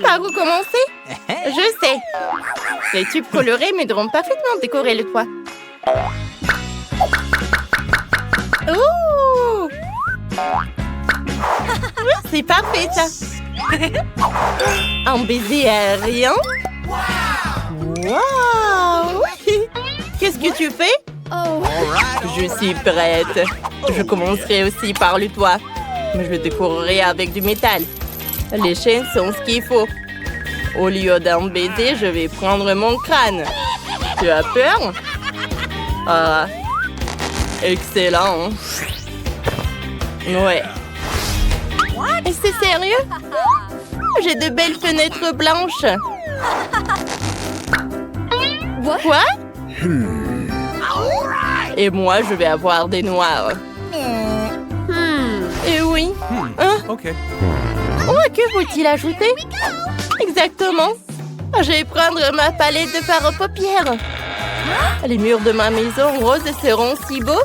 Par où commencer? Je sais. Les tubes colorés m'aideront parfaitement à décorer le toit. Ouh! C'est parfait, ça. Un baiser aérien. Wow! Qu'est-ce que tu fais? Oh. Je suis prête. Je commencerai aussi par le toit. Mais je le décorerai avec du métal. Les chaînes sont ce qu'il faut. Au lieu d'un baiser, je vais prendre mon crâne. Tu as peur? Ah, excellent. Ouais. C'est sérieux? J'ai de belles fenêtres blanches. Quoi? Et moi, je vais avoir des noirs. Et oui. Hein? OK. Oh, que faut-il ajouter? Exactement. Je vais prendre ma palette de fard aux paupières. Les murs de ma maison rose seront si beaux.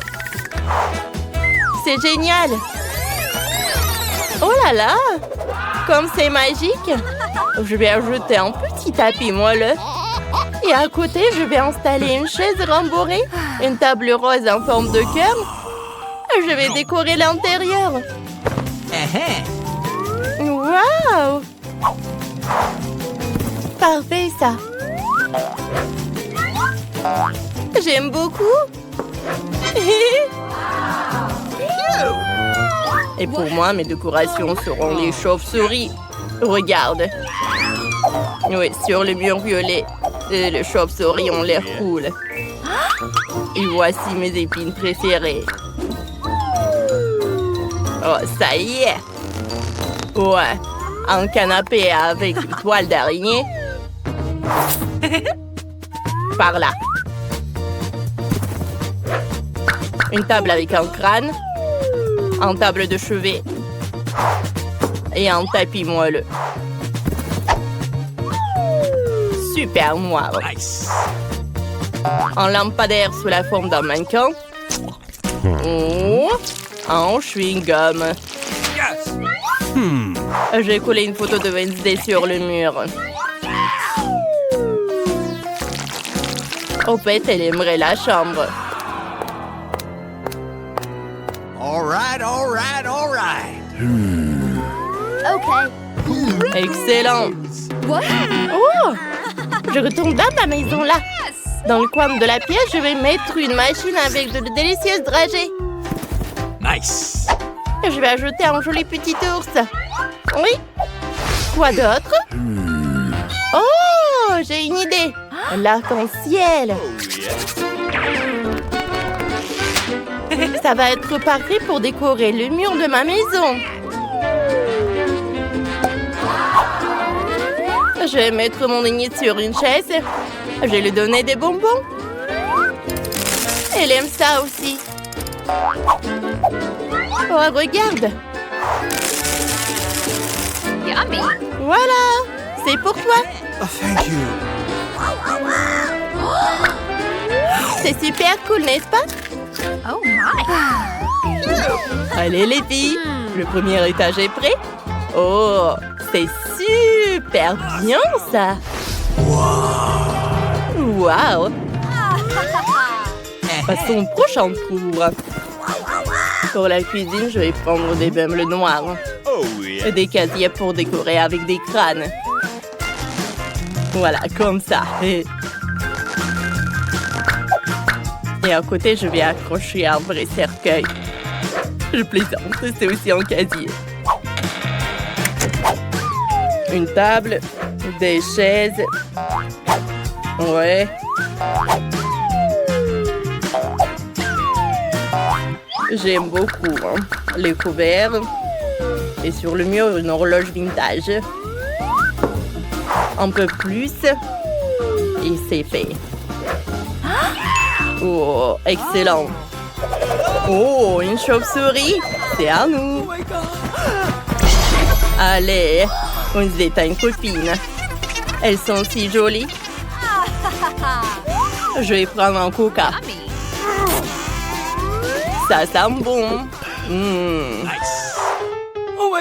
C'est génial. Oh là là! Comme c'est magique! Je vais ajouter un petit tapis moelleux. Et à côté, je vais installer une chaise rembourrée, une table rose en forme de cœur. Je vais décorer l'intérieur. Wow! Parfait, ça. J'aime beaucoup. Et pour moi, mes décorations seront les chauves-souris. Regarde. Oui, sur le mur violet, les chauves-souris ont l'air cool. Et voici mes épines préférées. Oh, ça y est. Ouais, un canapé avec une toile d'araignée. Par là. Une table avec un crâne. Un table de chevet. Et un tapis moelleux. Super noir. Nice. Un lampadaire sous la forme d'un mannequin. Oh, un chewing-gum. Yes. J'ai collé une photo de Wednesday sur le mur. Au fait, elle aimerait la chambre. All right, all right, all right. OK. Excellent. What? Oh! Je retourne dans ma maison là. Dans le coin de la pièce, je vais mettre une machine avec de délicieuses dragées. Nice. Je vais ajouter un joli petit ours. Oui. Quoi d'autre? Oh, j'ai une idée. L'arc-en-ciel. Ça va être parfait pour décorer le mur de ma maison. Je vais mettre mon aîné sur une chaise. Je vais lui donner des bonbons. Elle aime ça aussi. Oh, regarde. Yummy. Voilà. C'est pour toi. Oh, thank you. C'est super cool, n'est-ce pas? Oh my. Allez, les filles. Le premier étage est prêt. Oh, c'est super bien, ça. Wow. Passons au prochain tour. Pour la cuisine, je vais prendre des meubles noirs. Oh, yeah. Et des casiers pour décorer avec des crânes. Voilà, comme ça. Et à côté, je vais accrocher un vrai cercueil. Je plaisante, c'est aussi un casier. Une table, des chaises. Ouais. J'aime beaucoup les couverts. Et sur le mur, une horloge vintage. Un peu plus. Et c'est fait. Oh, excellent. Oh, une chauve-souris. C'est à nous. Allez, on se détend une copine. Elles sont si jolies. Je vais prendre un coca. Ça sent bon. Nice. Oh,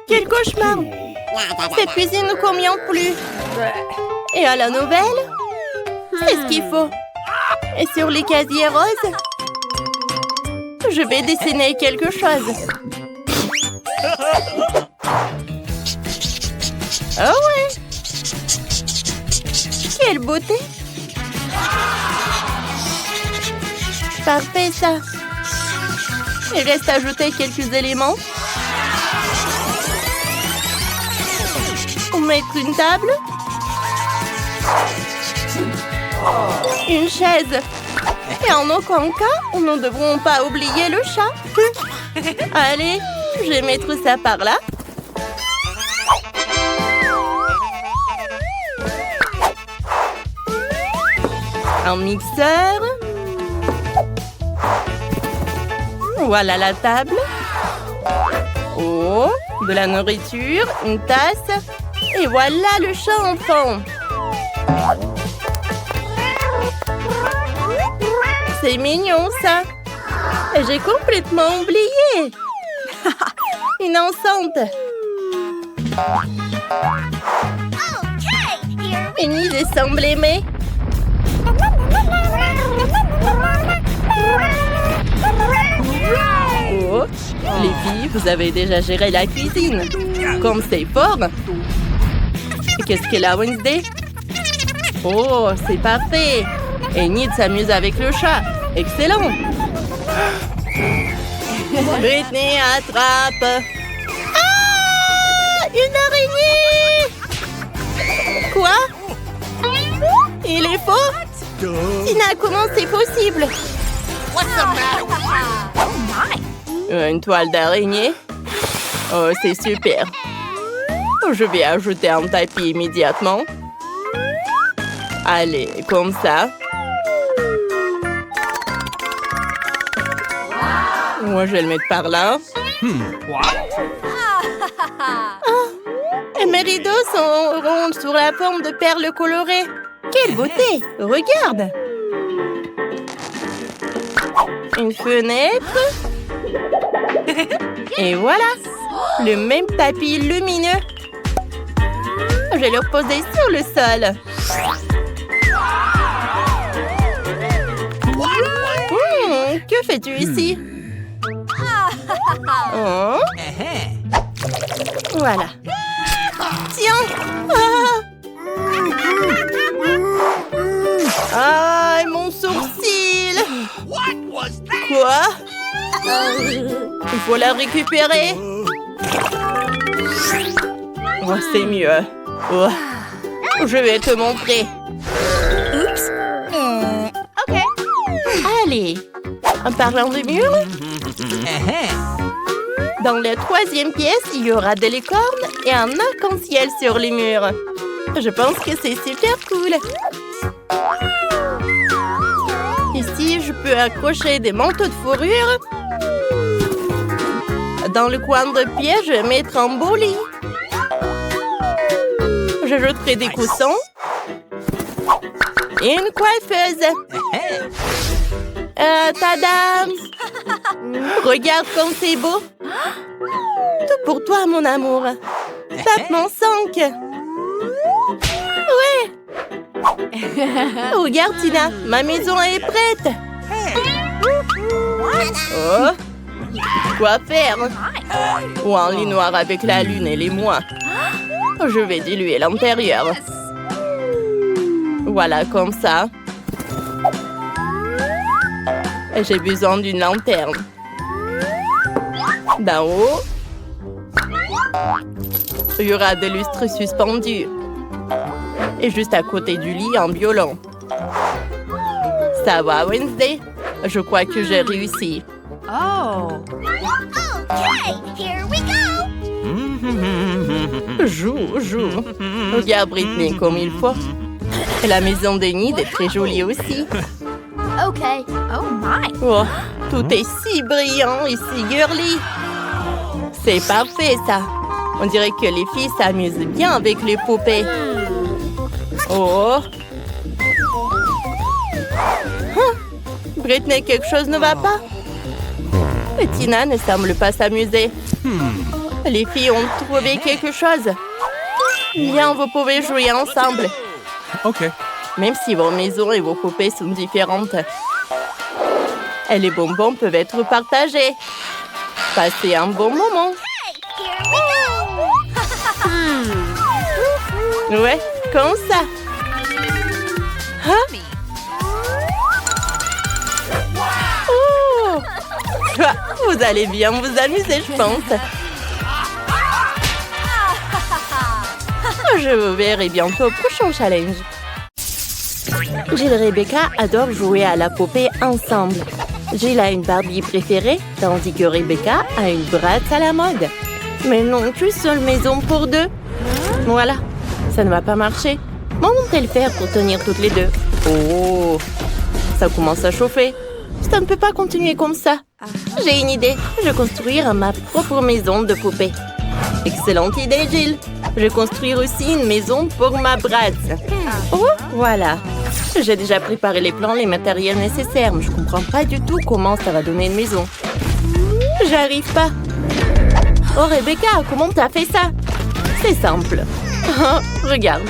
quel cauchemar. Cette cuisine ne convient plus. Et à la nouvelle? C'est ce qu'il faut. Et sur les casiers roses? Je vais dessiner quelque chose. Oh ouais! Quelle beauté! Parfait ça! Il reste à ajouter quelques éléments. Mettre une table. Une chaise. Et en aucun cas, nous ne devrons pas oublier le chat. Allez, je vais mettre ça par là. Un mixeur. Voilà la table. Oh, de la nourriture, une tasse. Et voilà le chat enfant. C'est mignon ça. J'ai complètement oublié. Une enceinte. Enid semble aimer. Oh, les filles, vous avez déjà géré la cuisine. Comme c'est fort. Qu'est-ce qu'elle a, Wednesday? Oh, c'est parfait. Enid s'amuse avec le chat. Excellent. Britney attrape. Ah! Une araignée! Quoi? Il est faux? Tina, comment c'est possible? Une toile d'araignée? Oh, c'est super. Je vais ajouter un tapis immédiatement. Allez, comme ça. Moi, je vais le mettre par là. Et mes rideaux sont ronds sur la forme de perles colorées. Quelle beauté! Regarde! Une fenêtre. Et voilà! Le même tapis lumineux. Je vais le reposer sur le sol. Que fais-tu ici? Oh. Voilà. Tiens! Ah, mon sourcil! Quoi? Il faut la récupérer. Oh, c'est mieux. Oh. Je vais te montrer. Oups. Ok. Allez. En parlant de mur, dans la troisième pièce, il y aura des licornes et un arc-en-ciel sur les murs. Je pense que c'est super cool. Ici, je peux accrocher des manteaux de fourrure. Dans le coin de pied, je vais mettre un beau lit. J'ajouterai des coussins et une coiffeuse. Tadam! Regarde comme c'est beau. Tout pour toi, mon amour. Tape mon 5. Ouais. Regarde, Tina, ma maison est prête. Oh. Quoi faire? Ou un lit noir avec la lune et les mois. Je vais diluer l'intérieur. Voilà, comme ça. J'ai besoin d'une lanterne. D'en haut, il y aura des lustres suspendus. Et juste à côté du lit, un violon. Ça va, Wednesday? Je crois que j'ai réussi. Oh. Okay, here we go. Joue. Regarde Britney comme il faut. Et la maison d'Enid est très jolie aussi. Okay. Oh my. Oh, tout est si brillant et si girly. C'est parfait, ça. On dirait que les filles s'amusent bien avec les poupées. Oh. Britney, quelque chose ne va pas? Et Tina ne semble pas s'amuser. Les filles ont trouvé quelque chose. Bien, vous pouvez jouer ensemble. Okay. Même si vos maisons et vos poupées sont différentes. Et les bonbons peuvent être partagés. Passez un bon moment. Ouais, comme ça. Hein? Oh! Ah, vous allez bien vous amuser, je pense. Je vous verrai bientôt au prochain challenge. Jill et Rebecca adorent jouer à la poupée ensemble. Jill a une Barbie préférée, tandis que Rebecca a une Bratz à la mode. Mais non, qu'une seule maison pour deux. Voilà, ça ne va pas marcher. Comment vont-elles faire pour tenir toutes les deux? Oh, ça commence à chauffer. Ça ne peut pas continuer comme ça. J'ai une idée. Je vais construire ma propre maison de poupée. Excellente idée, Jill. Je vais construire aussi une maison pour ma Bratz. Oh, voilà. J'ai déjà préparé les plans, les matériels nécessaires, mais je comprends pas du tout comment ça va donner une maison. J'arrive pas. Oh, Rebecca, comment t'as fait ça? C'est simple. Oh, regarde.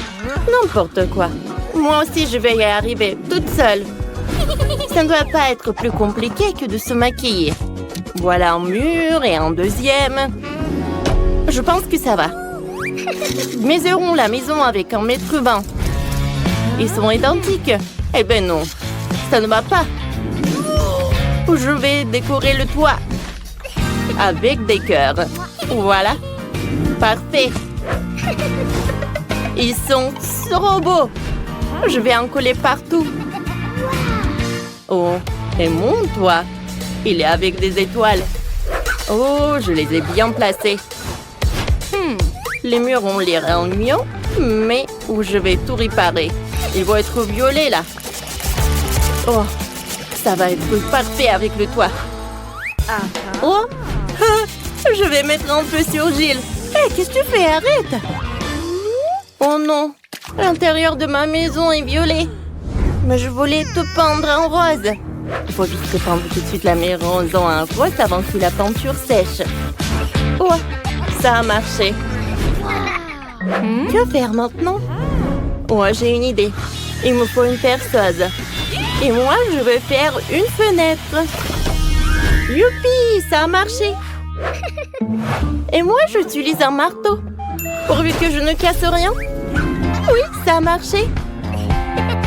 N'importe quoi. Moi aussi, je vais y arriver, toute seule. Ça ne doit pas être plus compliqué que de se maquiller. Voilà un mur et un deuxième. Je pense que ça va. Mesurons la maison avec 1,20 m. Ils sont identiques. Eh ben non, ça ne va pas. Je vais décorer le toit avec des cœurs. Voilà. Parfait. Ils sont trop beaux. Je vais en coller partout. Oh, et mon toit, il est avec des étoiles. Oh, je les ai bien placés. Les murs ont l'air ennuyants, mais où je vais tout réparer. Ils vont être violets, là. Oh, ça va être parfait avec le toit. Oh, je vais mettre un peu sur Jill. Hé, qu'est-ce que tu fais? Arrête! Oh non, l'intérieur de ma maison est violet. Mais je voulais te peindre en rose. Il faut vite peindre tout de suite la maison en rose avant que la peinture sèche. Oh, ça a marché. Que faire maintenant? Oh, j'ai une idée. Il me faut une perceuse. Et moi, je vais faire une fenêtre. Youpi, ça a marché. Et moi, j'utilise un marteau. Pourvu que je ne casse rien. Oui, ça a marché.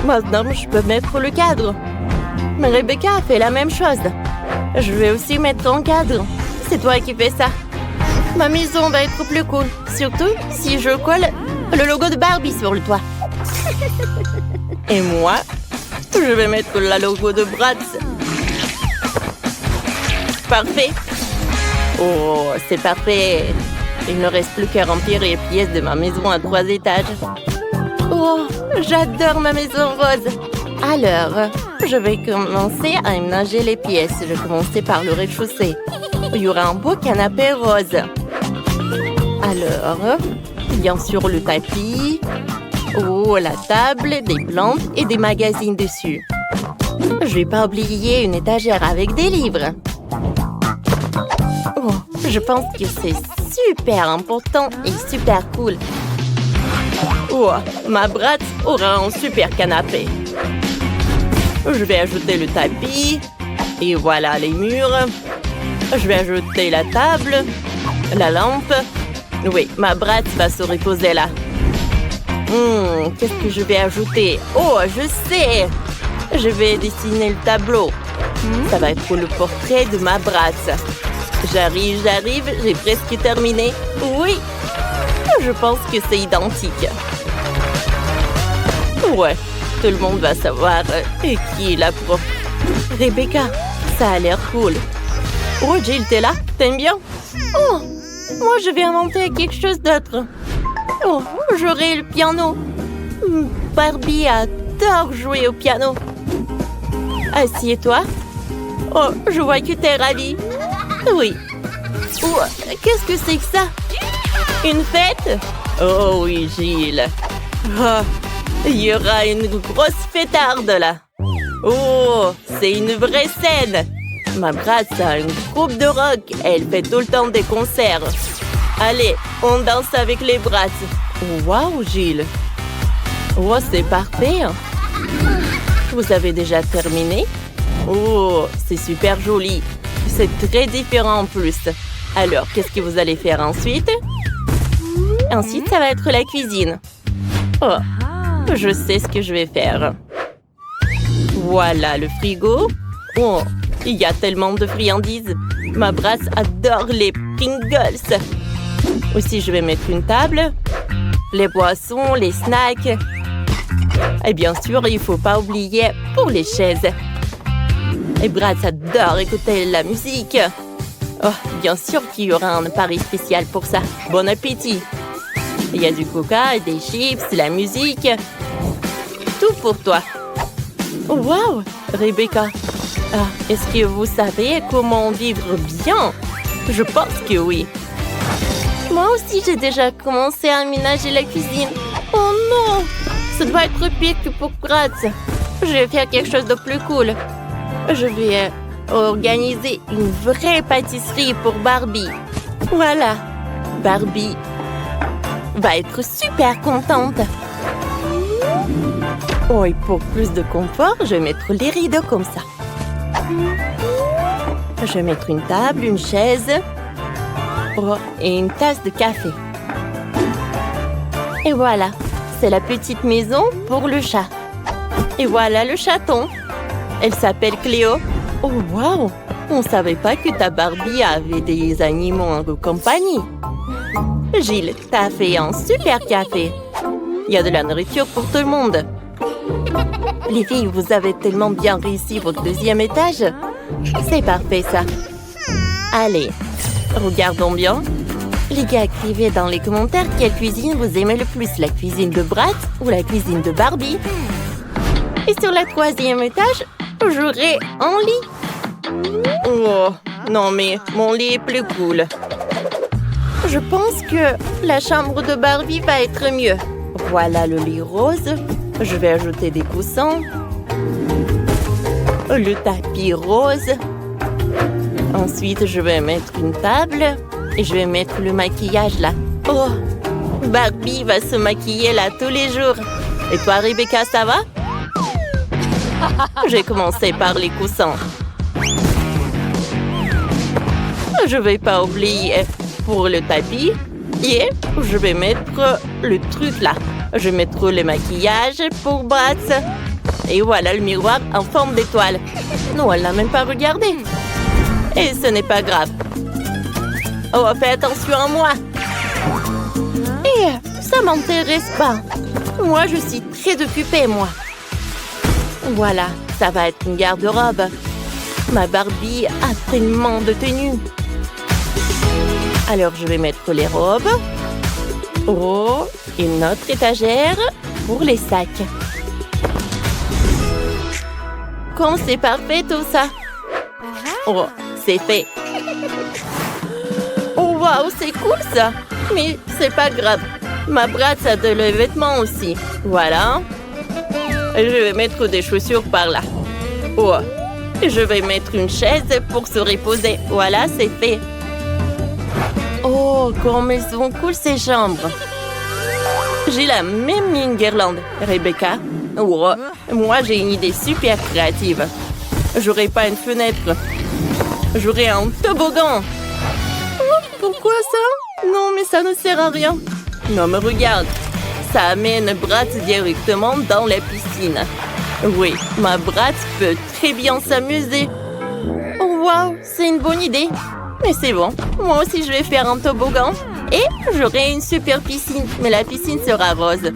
Maintenant, je peux mettre le cadre. Mais Rebecca a fait la même chose. Je vais aussi mettre un cadre. C'est toi qui fais ça. Ma maison va être plus cool. Surtout si je colle le logo de Barbie sur le toit. Et moi, je vais mettre le logo de Bratz. Parfait. Oh, c'est parfait. Il ne reste plus qu'à remplir les pièces de ma maison à 3 étages. Oh, j'adore ma maison rose. Alors, je vais commencer à ménager les pièces. Je vais commencer par le rez-de-chaussée. Il y aura un beau canapé rose. Alors, bien sûr le tapis. Oh, la table, des plantes et des magazines dessus. Je vais pas oublier une étagère avec des livres. Oh, je pense que c'est super important et super cool. Oh, ma Bratz aura un super canapé. Je vais ajouter le tapis. Et voilà les murs. Je vais ajouter la table, la lampe. Oui, ma Bratz va se reposer là. Qu'est-ce que je vais ajouter? Oh, je sais! Je vais dessiner le tableau. Ça va être le portrait de ma Bratz. J'arrive, j'ai presque terminé. Oui, je pense que c'est identique. Ouais, tout le monde va savoir qui est la prof. Rebecca, ça a l'air cool. Oh, Jill, t'es là? T'aimes bien? Oh, moi je vais inventer quelque chose d'autre. Oh, j'aurai le piano. Barbie adore jouer au piano. Assieds-toi. Oh, je vois que t'es ravie. Oui. Oh, qu'est-ce que c'est que ça? Une fête? Oh oui, Jill. Oh, il y aura une grosse fêtarde là. Oh, c'est une vraie scène. Ma Bratz a un groupe de rock. Elle fait tout le temps des concerts. Allez, on danse avec les bras. Waouh, Gilles. Oh, c'est parfait. Vous avez déjà terminé? Oh, c'est super joli. C'est très différent en plus. Alors, qu'est-ce que vous allez faire ensuite? Ensuite, ça va être la cuisine. Oh, je sais ce que je vais faire. Voilà le frigo. Oh, il y a tellement de friandises. Ma brasse adore les Pringles. Aussi, je vais mettre une table, les boissons, les snacks. Et bien sûr, il ne faut pas oublier pour les chaises. Et Brad adore écouter la musique. Oh, bien sûr qu'il y aura un pari spécial pour ça. Bon appétit. Il y a du coca, des chips, la musique. Tout pour toi. Oh, wow, Rebecca. Ah, est-ce que vous savez comment vivre bien? Je pense que oui. Moi aussi, j'ai déjà commencé à aménager la cuisine. Oh non! Ça doit être pire que pour Brad. Je vais faire quelque chose de plus cool. Je vais organiser une vraie pâtisserie pour Barbie. Voilà. Barbie va être super contente. Oh, et pour plus de confort, je vais mettre les rideaux comme ça. Je vais mettre une table, une chaise et une tasse de café. Et voilà, c'est la petite maison pour le chat. Et voilà le chaton. Elle s'appelle Cléo. Oh, wow! On ne savait pas que ta Barbie avait des animaux en compagnie. Gilles, t'as fait un super café. Il y a de la nourriture pour tout le monde. Les filles, vous avez tellement bien réussi votre deuxième étage. C'est parfait, ça. Allez, regardons bien. Les gars, écrivez dans les commentaires quelle cuisine vous aimez le plus, la cuisine de Brad ou la cuisine de Barbie. Et sur le troisième étage, j'aurai un lit. Oh, non mais mon lit est plus cool. Je pense que la chambre de Barbie va être mieux. Voilà le lit rose. Je vais ajouter des coussins. Le tapis rose. Ensuite, je vais mettre une table et je vais mettre le maquillage là. Oh, Barbie va se maquiller là tous les jours. Et toi, Rebecca, ça va? J'ai commencé par les coussins. Je vais pas oublier pour le tapis. Et je vais mettre le truc là. Je vais mettre le maquillage pour Brad. Et voilà le miroir en forme d'étoile. Non, elle n'a même pas regardé. Et ce n'est pas grave. Oh, fais attention à moi. Et ça m'intéresse pas. Moi, je suis très occupée, moi. Voilà, ça va être une garde-robe. Ma Barbie a tellement de tenues. Alors, je vais mettre les robes. Oh, une autre étagère pour les sacs. Comme c'est parfait tout ça. Oh, c'est fait. Oh, waouh, c'est cool ça. Mais c'est pas grave. Ma brasse a de les vêtements aussi. Voilà. Je vais mettre des chaussures par là. Oh, je vais mettre une chaise pour se reposer. Voilà, c'est fait. Oh, comme elles sont cool ces chambres. J'ai la même une guirlande, Rebecca. Oh, moi, j'ai une idée super créative. J'aurai pas une fenêtre. J'aurai un toboggan. Oh, pourquoi ça? Non, mais ça ne sert à rien. Non, mais regarde. Ça amène Brad directement dans la piscine. Oui, ma Brad peut très bien s'amuser. Oh, waouh, c'est une bonne idée. Mais c'est bon, moi aussi je vais faire un toboggan. Et j'aurai une super piscine, mais la piscine sera rose.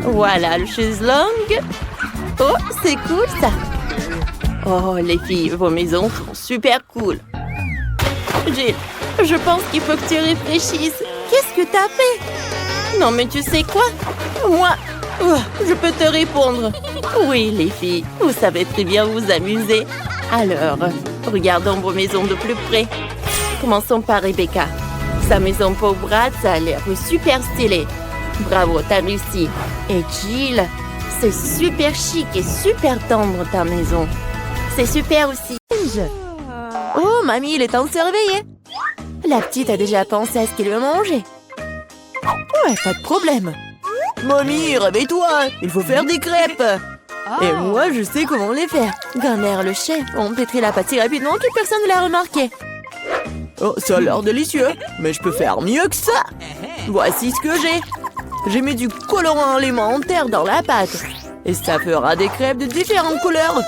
Voilà, le chaise longue. Oh, c'est cool ça. Oh, les filles, vos maisons sont super cool. Gilles, je pense qu'il faut que tu réfléchisses. Qu'est-ce que t'as fait? Non, mais tu sais quoi? Moi, je peux te répondre. Oui, les filles, vous savez très bien vous amuser. Alors, regardons vos maisons de plus près. Commençons par Rebecca. Sa maison pour Brad, ça a l'air super stylé. Bravo, t'as réussi. Et Jill, c'est super chic et super tendre ta maison. C'est super aussi. Oh, mamie, il est temps de se réveiller. La petite a déjà pensé à ce qu'elle veut manger. Ouais, pas de problème. Mamie, réveille-toi, il faut faire des crêpes. Et moi, je sais comment les faire. Grand-mère, le chef, on pétrit la pâte si rapidement que personne ne l'a remarqué. Oh, ça a l'air délicieux, mais je peux faire mieux que ça. Voici ce que j'ai. J'ai mis du colorant alimentaire dans la pâte. Et ça fera des crêpes de différentes couleurs.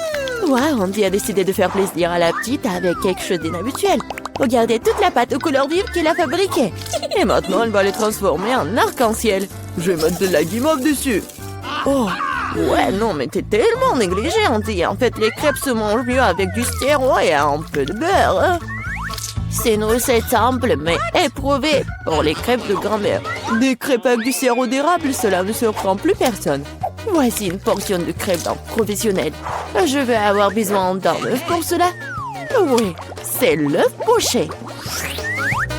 Ouais, Andy a décidé de faire plaisir à la petite avec quelque chose d'inhabituel. Regardez toute la pâte aux couleurs vives qu'il a fabriquée. Et maintenant, elle va les transformer en arc-en-ciel. Je vais mettre de la guimauve dessus. Oh, ouais, non, mais t'es tellement négligée, Andy. En fait, les crêpes se mangent mieux avec du sirop et un peu de beurre. C'est une recette simple, mais éprouvée pour les crêpes de grand-mère. Des crêpes avec du sirop d'érable, cela ne surprend plus personne. Voici une portion de crêpes d'un professionnel. Je vais avoir besoin d'un œuf pour cela. Oui, c'est l'œuf poché.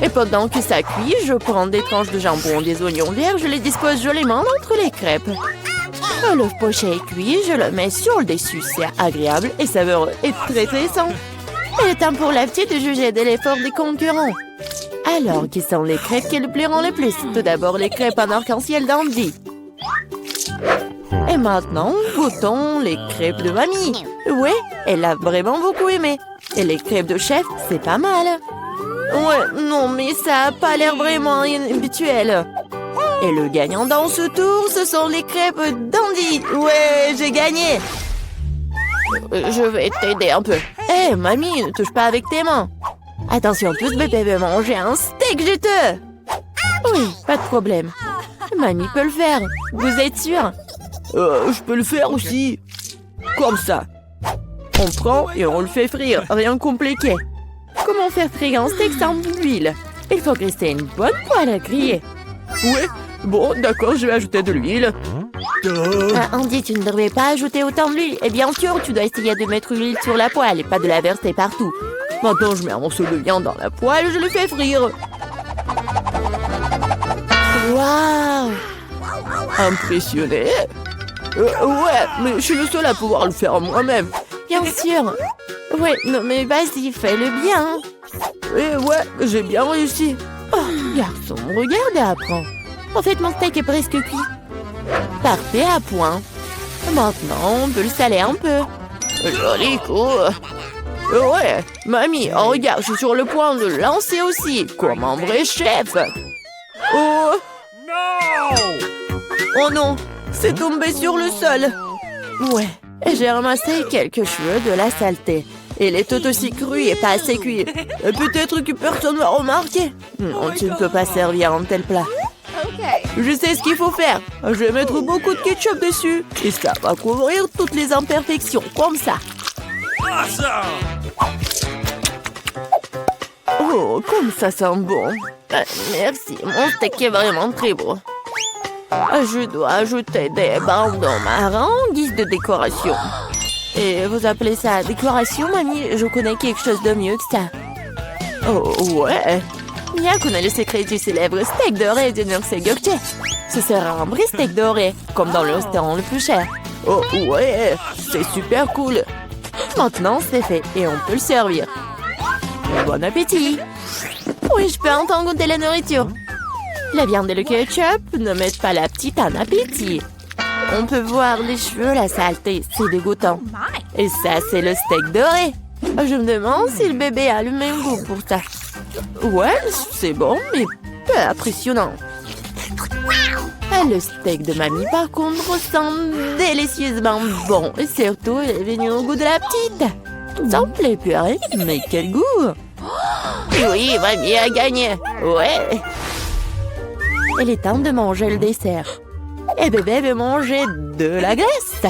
Et pendant que ça cuit, je prends des tranches de jambon, des oignons verts, je les dispose joliment entre les crêpes. L'œuf poché est cuit, je le mets sur le dessus. C'est agréable et savoureux et très sain. Il est temps pour la petite de juger de l'effort des concurrents. Alors, qui sont les crêpes qui le plairont le plus? Tout d'abord, les crêpes en arc-en-ciel d'Andy. Et maintenant, goûtons les crêpes de mamie. Ouais, elle a vraiment beaucoup aimé. Et les crêpes de chef, c'est pas mal. Ouais, non, mais ça a pas l'air vraiment habituel. Et le gagnant dans ce tour, ce sont les crêpes d'Andy. Ouais, j'ai gagné. Je vais t'aider un peu. Hé, mamie, ne touche pas avec tes mains. Attention, tout ce bébé veut manger un steak juteux. Oui, pas de problème. Mamie peut le faire. Vous êtes sûr? Je peux le faire aussi. Comme ça. On prend et on le fait frire. Rien de compliqué. Comment faire frire un steak sans l'huile? Il faut rester une bonne poêle à griller. Ouais, bon, d'accord, je vais ajouter de l'huile. Andy, tu ne devrais pas ajouter autant d'huile. Et bien sûr, tu dois essayer de mettre l'huile sur la poêle et pas de la verser partout. Maintenant, je mets un morceau de viande dans la poêle et je le fais frire. Waouh! Impressionné? Ouais, mais je suis le seul à pouvoir le faire moi-même. Bien sûr. Ouais, non mais vas-y, fais-le bien. Ouais, j'ai bien réussi. Oh, garçon, regarde et apprends. En fait, mon steak est presque cuit. Parfait, à point. Maintenant, on peut le saler un peu. Joli coup. Ouais, mamie, oh, regarde, je suis sur le point de le lancer aussi, comme un vrai chef. Oh non, c'est tombé sur le sol. Ouais, j'ai ramassé quelques cheveux de la saleté. Il est tout aussi cru et pas assez cuit. Peut-être que personne ne va remarquer. Non, tu ne peux pas servir un tel plat. Je sais ce qu'il faut faire. Je vais mettre beaucoup de ketchup dessus. Et ça va couvrir toutes les imperfections, comme ça. Oh, comme ça sent bon. Merci, mon steak est vraiment très beau. Je dois ajouter des bandeaux marrons en guise de décoration. Et vous appelez ça décoration, mamie? Je connais quelque chose de mieux que ça. Oh, ouais. Bien qu'on a le secret du célèbre steak doré de Nurse Gökçe. Ce sera un vrai steak doré, comme dans le restaurant le plus cher. Oh, ouais, c'est super cool. Maintenant, c'est fait et on peut le servir. Bon appétit. Oui, je peux entendre goûter la nourriture. La viande et le ketchup ne mettent pas la petite en appétit. On peut voir les cheveux, la saleté, c'est dégoûtant. Et ça, c'est le steak doré. Je me demande si le bébé a le même goût pour ça. Ouais, c'est bon, mais peu impressionnant. Le steak de mamie, par contre, sent délicieusement bon. Et surtout, il est venu au goût de la petite. Ça me plaît plus, hein? Mais quel goût! Oui, mamie a gagné. Ouais. Il est temps de manger le dessert. Et bébé veut manger de la glace.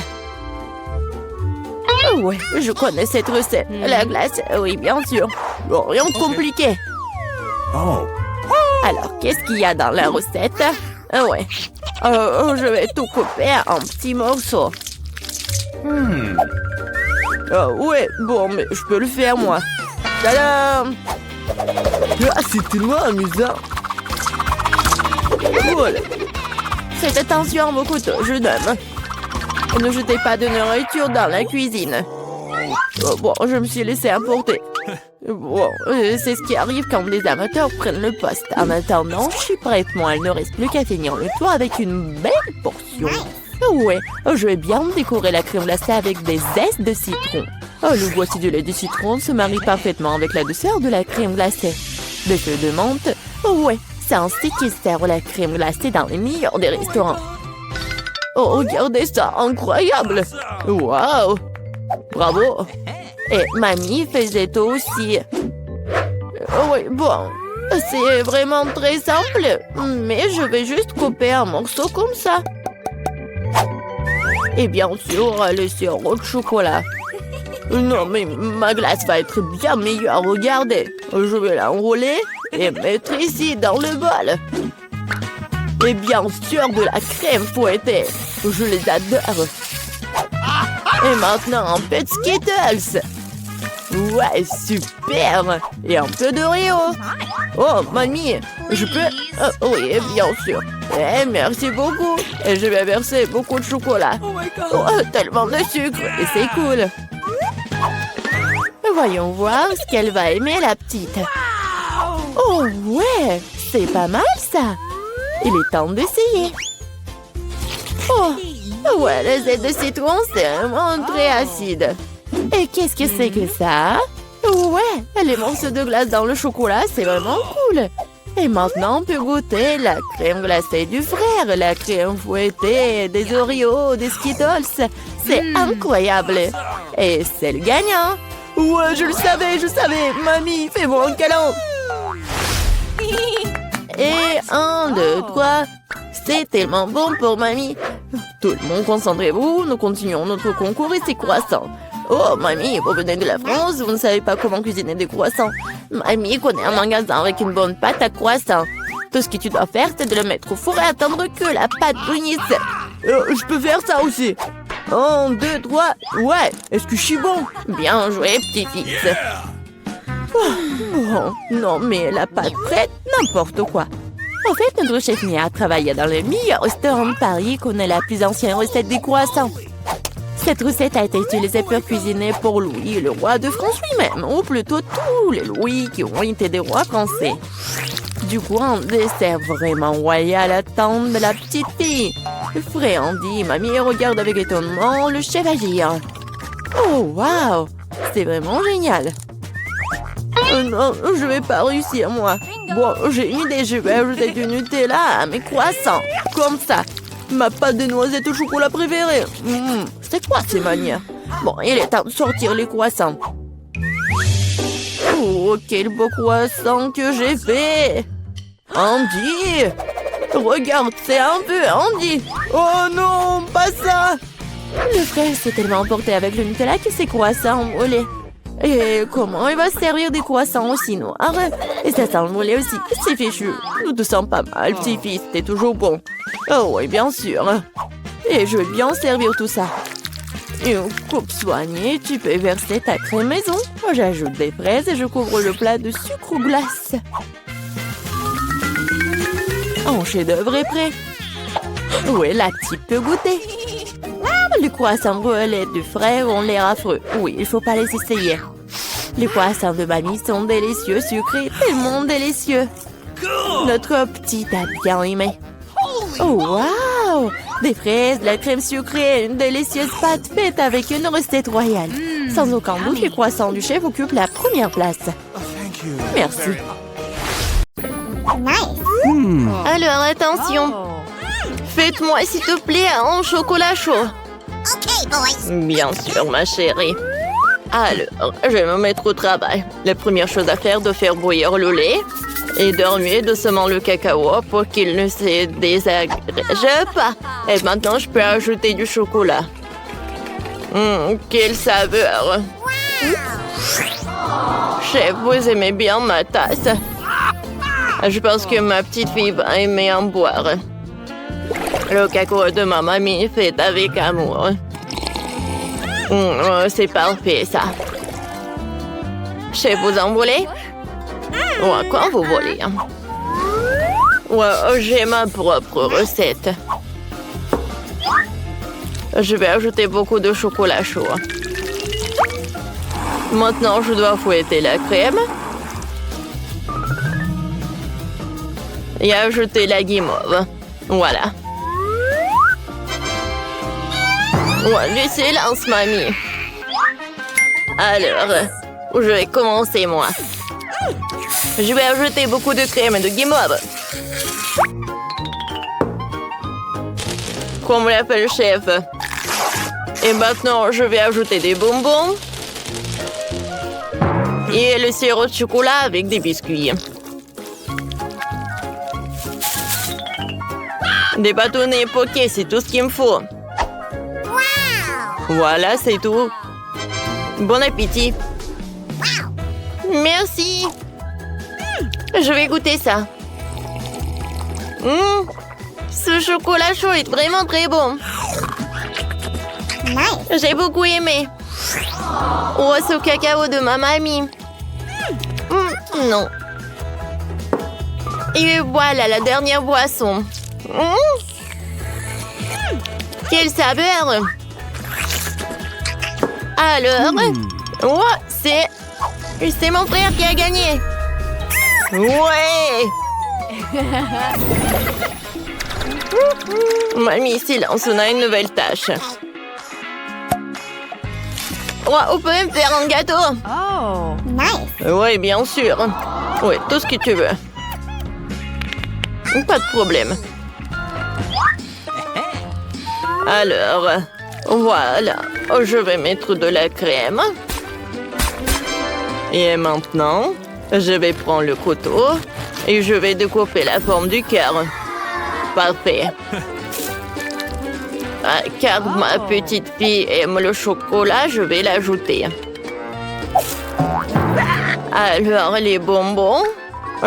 Ouais, je connais cette recette. La glace, oui, bien sûr. Bon, rien de compliqué. Alors, qu'est-ce qu'il y a dans la recette? Ouais. Je vais tout couper en petits morceaux. Ouais, bon, mais je peux le faire, moi. Tadam! C'est tellement amusant. Voilà. Faites attention à vos couteaux, jeune homme. Ne jetez pas de nourriture dans la cuisine. Bon, je me suis laissé emporter. Bon, c'est ce qui arrive quand les amateurs prennent le poste. En attendant, je suis prête. Moi, il ne reste plus qu'à finir le tour avec une belle portion. Ouais, je vais bien décorer la crème glacée avec des zestes de citron. Le voici du lait de citron se marie parfaitement avec la douceur de la crème glacée. Des feuilles de menthe. Ouais, c'est ainsi qu'ils servent la crème glacée dans les meilleurs des restaurants. Oh, regardez ça, incroyable! Waouh! Bravo! Et mamie faisait aussi. Oui, bon, c'est vraiment très simple, mais je vais juste couper un morceau comme ça. Et bien sûr, le sirop de chocolat. Non, mais ma glace va être bien meilleure, regardez. Je vais l'enrouler et mettre ici dans le bol. Et bien sûr, de la crème fouettée. Je les adore. Et maintenant, un peu de Skittles. Ouais, super. Et un peu d'Oreo. Oh, mamie, je peux... oui, bien sûr. Merci beaucoup. Et je vais verser beaucoup de chocolat. Oh, tellement de sucre. Et c'est cool. Voyons voir ce qu'elle va aimer, la petite. Oh, ouais, c'est pas mal, ça. Il est temps d'essayer. Oh, ouais, le zeste de citron, c'est vraiment très acide. Et qu'est-ce que c'est que ça? Ouais, les morceaux de glace dans le chocolat, c'est vraiment cool. Et maintenant, on peut goûter la crème glacée du frère, la crème fouettée, des Oreos, des Skittles. C'est incroyable. Et c'est le gagnant. Ouais, je le savais. Mamie, fais-moi un câlin. Et 1, 2, 3. C'est tellement bon pour mamie. Tout le monde, concentrez-vous. Nous continuons notre concours et c'est croissants. Oh, mamie, vous venez de la France, vous ne savez pas comment cuisiner des croissants. Mamie connaît un magasin avec une bonne pâte à croissants. Tout ce que tu dois faire, c'est de le mettre au four et attendre que la pâte brunisse. Je peux faire ça aussi. 1, 2, 3. Ouais, est-ce que je suis bon? Bien joué, petit-fils. Oh, non, mais la pâte prête, n'importe quoi. En fait, notre chef Mia travaille dans le meilleur restaurant de Paris et connaît la plus ancienne recette des croissants. Cette recette a été utilisée pour cuisiner pour Louis, le roi de France lui-même, ou plutôt tous les Louis qui ont été des rois français. Du coup, un dessert vraiment royal attend de la petite fille. Frais Andy, mamie regarde avec étonnement le chef agir. Oh, waouh! C'est vraiment génial. Non, je vais pas réussir, moi. Bon, j'ai une idée, je vais ajouter du Nutella à mes croissants. Comme ça. Ma pâte de noisettes au chocolat préférée. C'est quoi ces manières? Bon, il est temps de sortir les croissants. Oh, quel beau croissant que j'ai fait! Andy! Regarde, c'est un peu Andy! Oh non, pas ça! Le frère s'est tellement emporté avec le Nutella que ses croissants ont volé. Et comment il va se servir des croissants aussi noirs? Et ça sent le mollet aussi. C'est fichu. Nous te sens pas mal, petit-fils. T'es toujours bon. Oh oui, bien sûr. Et je vais bien servir tout ça. Une coupe soignée, tu peux verser ta crème maison. J'ajoute des fraises et je couvre le plat de sucre ou glace. Un chef-d'œuvre est prêt. Oui, la petite peut goûter. Les croissants relais du frère ont l'air affreux. Oui, il faut pas les essayer. Les croissants de mamie sont délicieux, sucrés, tellement délicieux. Notre petite a bien aimé. Oh, waouh! Des fraises, de la crème sucrée, une délicieuse pâte faite avec une recette royale. Sans aucun doute, les croissants du chef occupent la première place. Merci. Alors, attention. Faites-moi, s'il te plaît, un chocolat chaud. Okay, boys. Bien sûr, ma chérie. Alors, je vais me mettre au travail. La première chose à faire est de faire bouillir le lait et de remuer doucement le cacao pour qu'il ne se désagrège pas. Et maintenant, je peux ajouter du chocolat. Quelle saveur! Chef, vous aimez bien ma tasse? Je pense que ma petite fille va aimer en boire. Le cacao de ma mamie fait avec amour. C'est parfait, ça. Chef, vous en voulez? Ouais, quand vous voulez. Ouais, j'ai ma propre recette. Je vais ajouter beaucoup de chocolat chaud. Maintenant, je dois fouetter la crème. Et ajouter la guimauve. Voilà. Ouais, du silence, mamie. Alors, je vais commencer, moi. Je vais ajouter beaucoup de crème et de guimauve. Comme l'appelle le chef. Et maintenant, je vais ajouter des bonbons. Et le sirop de chocolat avec des biscuits. Des bâtonnets poqués, c'est tout ce qu'il me faut. Voilà, c'est tout. Bon appétit. Merci. Je vais goûter ça. Ce chocolat chaud est vraiment très bon. Nice. J'ai beaucoup aimé. Oh, ce cacao de ma mamie. Non. Et voilà la dernière boisson. Quelle saveur! Alors, oh, c'est mon frère qui a gagné. Ouais! Mamie, silence, on a une nouvelle tâche. Oh, on peut me faire un gâteau? Oh. Nice. Oui, bien sûr. Oui, tout ce que tu veux. Pas de problème. Alors, voilà. Je vais mettre de la crème. Et maintenant, je vais prendre le couteau et je vais découper la forme du cœur. Parfait. Car ma petite fille aime le chocolat, je vais l'ajouter. Alors, les bonbons,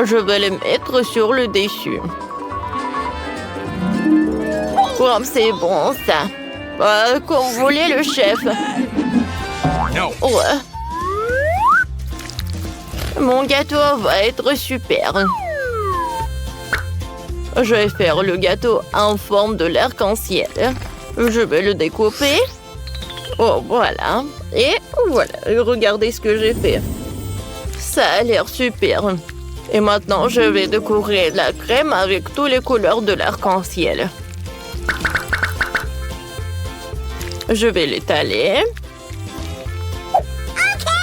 je vais les mettre sur le dessus. Oh, c'est bon, ça. Comme vous voulez, le chef. Ouais. Mon gâteau va être super. Je vais faire le gâteau en forme de l'arc-en-ciel. Je vais le découper. Oh, voilà. Et voilà, regardez ce que j'ai fait. Ça a l'air super. Et maintenant, je vais décorer la crème avec toutes les couleurs de l'arc-en-ciel. Je vais l'étaler.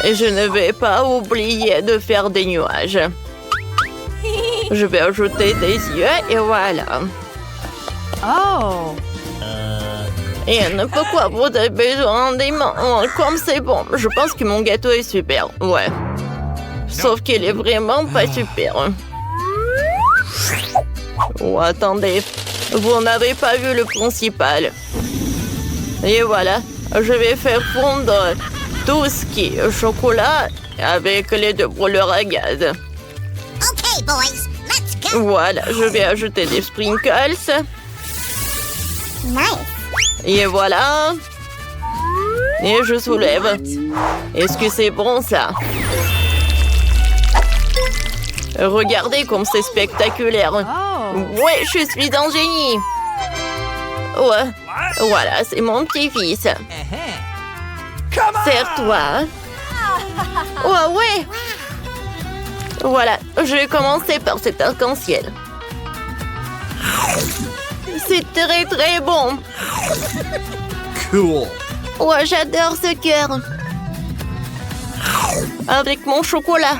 Et je ne vais pas oublier de faire des nuages. Je vais ajouter des yeux et voilà. Oh. Et pourquoi vous avez besoin des mains? Oh, comme c'est bon. Je pense que mon gâteau est super. Ouais. Sauf qu'il est vraiment pas super. Oh, attendez. Vous n'avez pas vu le principal. Et voilà. Je vais faire fondre tout ce qui est chocolat avec les deux brûleurs à gaz. Okay, boys, let's go. Voilà. Je vais ajouter des sprinkles. Nice. Et voilà. Et je soulève. Est-ce que c'est bon, ça? Regardez comme c'est spectaculaire. Oh. Ouais, je suis un génie. Ouais. Voilà, c'est mon petit-fils. Serre-toi. Oh, ouais. Voilà, je vais commencer par cet arc-en-ciel. C'est très très bon. Cool. Oh, j'adore ce cœur. Avec mon chocolat.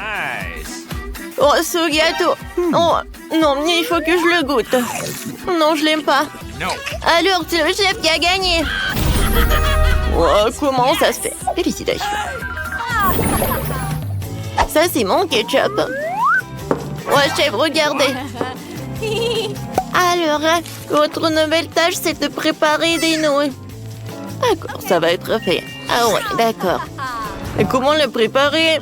Oh, ce gâteau. Oh, non, il faut que je le goûte. Non, je l'aime pas. Alors, c'est le chef qui a gagné. Oh, comment ça se fait? Félicitations. Ça, c'est mon ketchup. Oh, chef, regardez. Alors, votre nouvelle tâche, c'est de préparer des nouilles. D'accord, ça va être fait. Ah ouais, d'accord. Et comment le préparer?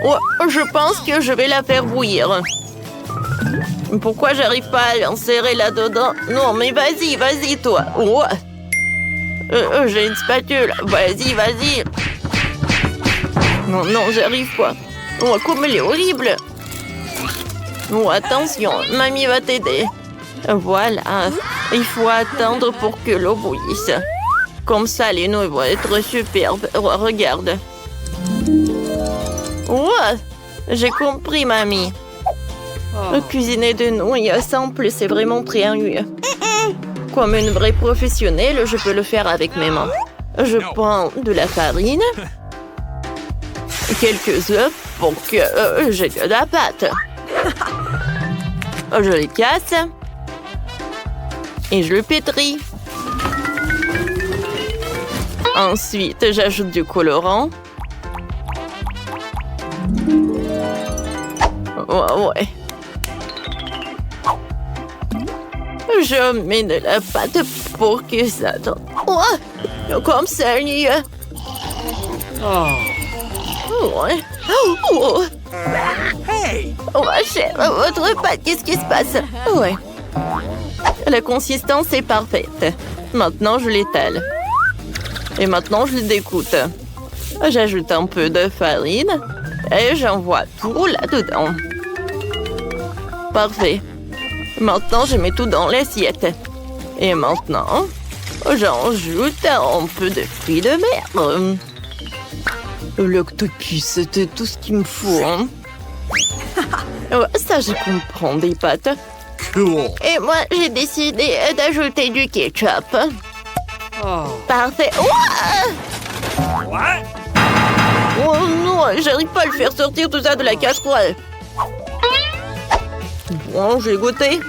Oh, je pense que je vais la faire bouillir. Pourquoi j'arrive pas à l'insérer là-dedans? Non, mais vas-y, vas-y, toi. Oh. J'ai une spatule. Vas-y, vas-y. Non, non, j'arrive pas. Oh, comme elle est horrible. Oh, attention, mamie va t'aider. Voilà. Il faut attendre pour que l'eau bouillisse. Comme ça, les nouilles vont être superbes. Oh, regarde. Ouais, j'ai compris, mamie. Cuisiner des nouilles simples, c'est vraiment très ennuyeux. Comme une vraie professionnelle, je peux le faire avec mes mains. Je prends de la farine, quelques œufs pour que j'ai de la pâte. Je les casse et je le pétris. Ensuite, j'ajoute du colorant. Ouais. Je mets de la pâte pour que ça donne. Oh, comme ça, ouais. Oh. Hey! Oh, ma chère, votre pâte, qu'est-ce qui se passe? Ouais. La consistance est parfaite. Maintenant, je l'étale. Et maintenant, je le découpe. J'ajoute un peu de farine et j'envoie tout là-dedans. Parfait. Maintenant, je mets tout dans l'assiette. Et maintenant, j'ajoute un peu de fruits de mer. L'octopus, c'était tout ce qu'il me faut. Hein. Ouais, ça, je comprends des pâtes. Cool. Et moi, j'ai décidé d'ajouter du ketchup. Parfait. What? Oh non, j'arrive pas à le faire sortir tout ça de la casserole. Bon, j'ai goûté.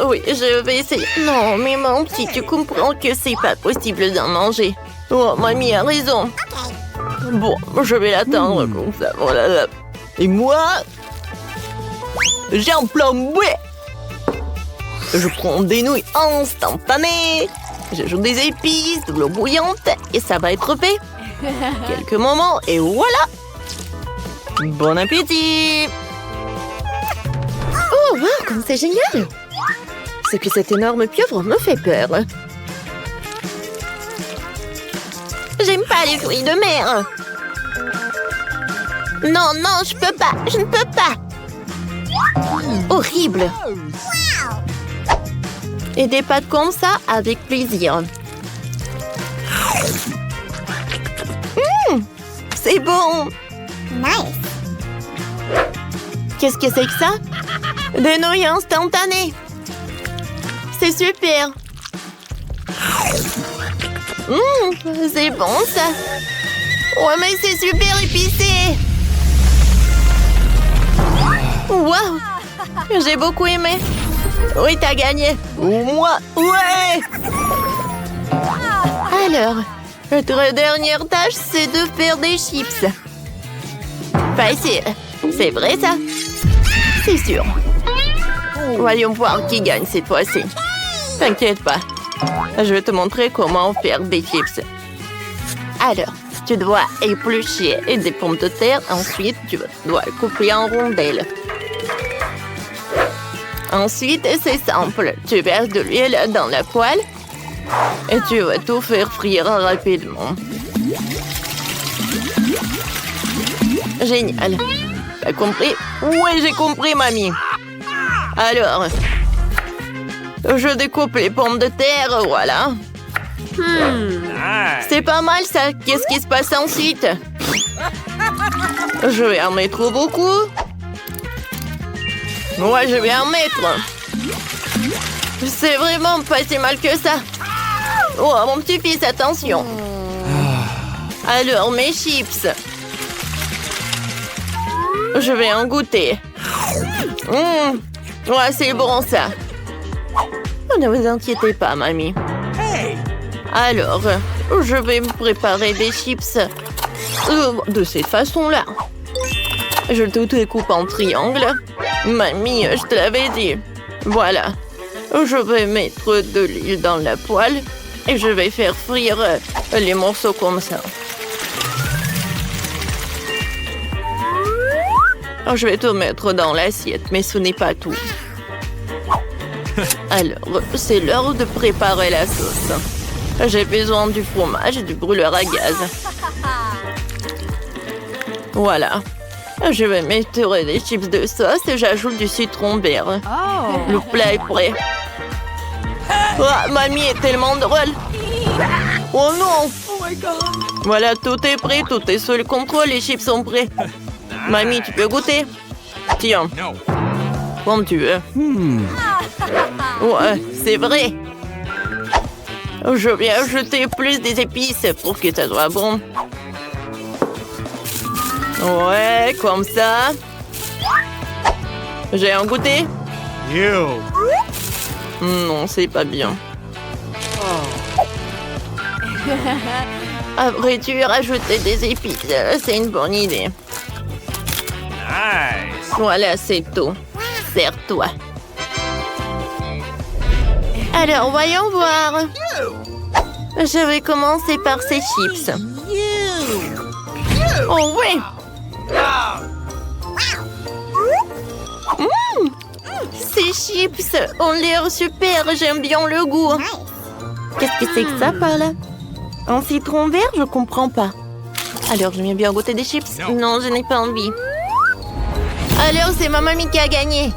Oui, je vais essayer. Non, mais mon petit, tu comprends que c'est pas possible d'en manger. Oh, mamie a raison. Bon, je vais l'attendre comme ça. Voilà. Et moi, j'ai un plan B. Je prends des nouilles instantanées. J'ajoute des épices, de l'eau bouillante et ça va être fait. Quelques moments et voilà. Bon appétit. Oh, wow, comme c'est génial. C'est que cette énorme pieuvre me fait peur. J'aime pas les fruits de mer. Non, je peux pas. Je ne peux pas. Horrible. Et des pâtes comme ça, avec plaisir. C'est bon. Nice. Qu'est-ce que c'est que ça? Des nouilles instantanées. C'est super. C'est bon, ça. Ouais, mais c'est super épicé. Wow. J'ai beaucoup aimé. Oui, t'as gagné. Moi, ouais. Alors, notre dernière tâche, c'est de faire des chips. Facile. C'est vrai, ça? C'est sûr. Voyons voir qui gagne cette fois-ci. T'inquiète pas. Je vais te montrer comment faire des chips. Alors, tu dois éplucher des pommes de terre. Ensuite, tu dois couper en rondelles. Ensuite, c'est simple. Tu verses de l'huile dans la poêle et tu vas tout faire frire rapidement. Génial. T'as compris? Oui, j'ai compris, mamie. Alors, je découpe les pommes de terre, voilà. Nice. C'est pas mal, ça. Qu'est-ce qui se passe ensuite? Je vais en mettre beaucoup. Ouais, je vais en mettre. C'est vraiment pas si mal que ça. Oh, mon petit-fils, attention. Alors, mes chips. Je vais en goûter. Ouais, c'est bon, ça. Ne vous inquiétez pas, mamie. Hey! Alors, je vais me préparer des chips de cette façon-là. Je tout découpe en triangle. Mamie, je te l'avais dit. Voilà. Je vais mettre de l'huile dans la poêle et je vais faire frire les morceaux comme ça. Je vais tout mettre dans l'assiette, mais ce n'est pas tout. Alors, c'est l'heure de préparer la sauce. J'ai besoin du fromage et du brûleur à gaz. Voilà. Je vais mettre des chips de sauce et j'ajoute du citron vert. Oh. Le plat est prêt. Oh, mamie est tellement drôle. Oh non! Voilà, tout est prêt, tout est sous le contrôle, les chips sont prêts. Mamie, tu peux goûter? Tiens, comme tu veux. Ouais, c'est vrai. Je vais ajouter plus des épices pour que ça soit bon. Ouais, comme ça. J'ai un goûter? You. Non, c'est pas bien. À vrai dire, rajouter des épices, c'est une bonne idée. Nice. Voilà, c'est tout. Sers-toi. Alors, voyons voir. Je vais commencer par ces chips. Oh oui! Ces chips ont l'air super, j'aime bien le goût. Qu'est-ce que c'est que ça par là? Un citron vert, je comprends pas. Alors, j'aime bien goûter des chips? Non, je n'ai pas envie. Alors, c'est ma mamie qui a gagné.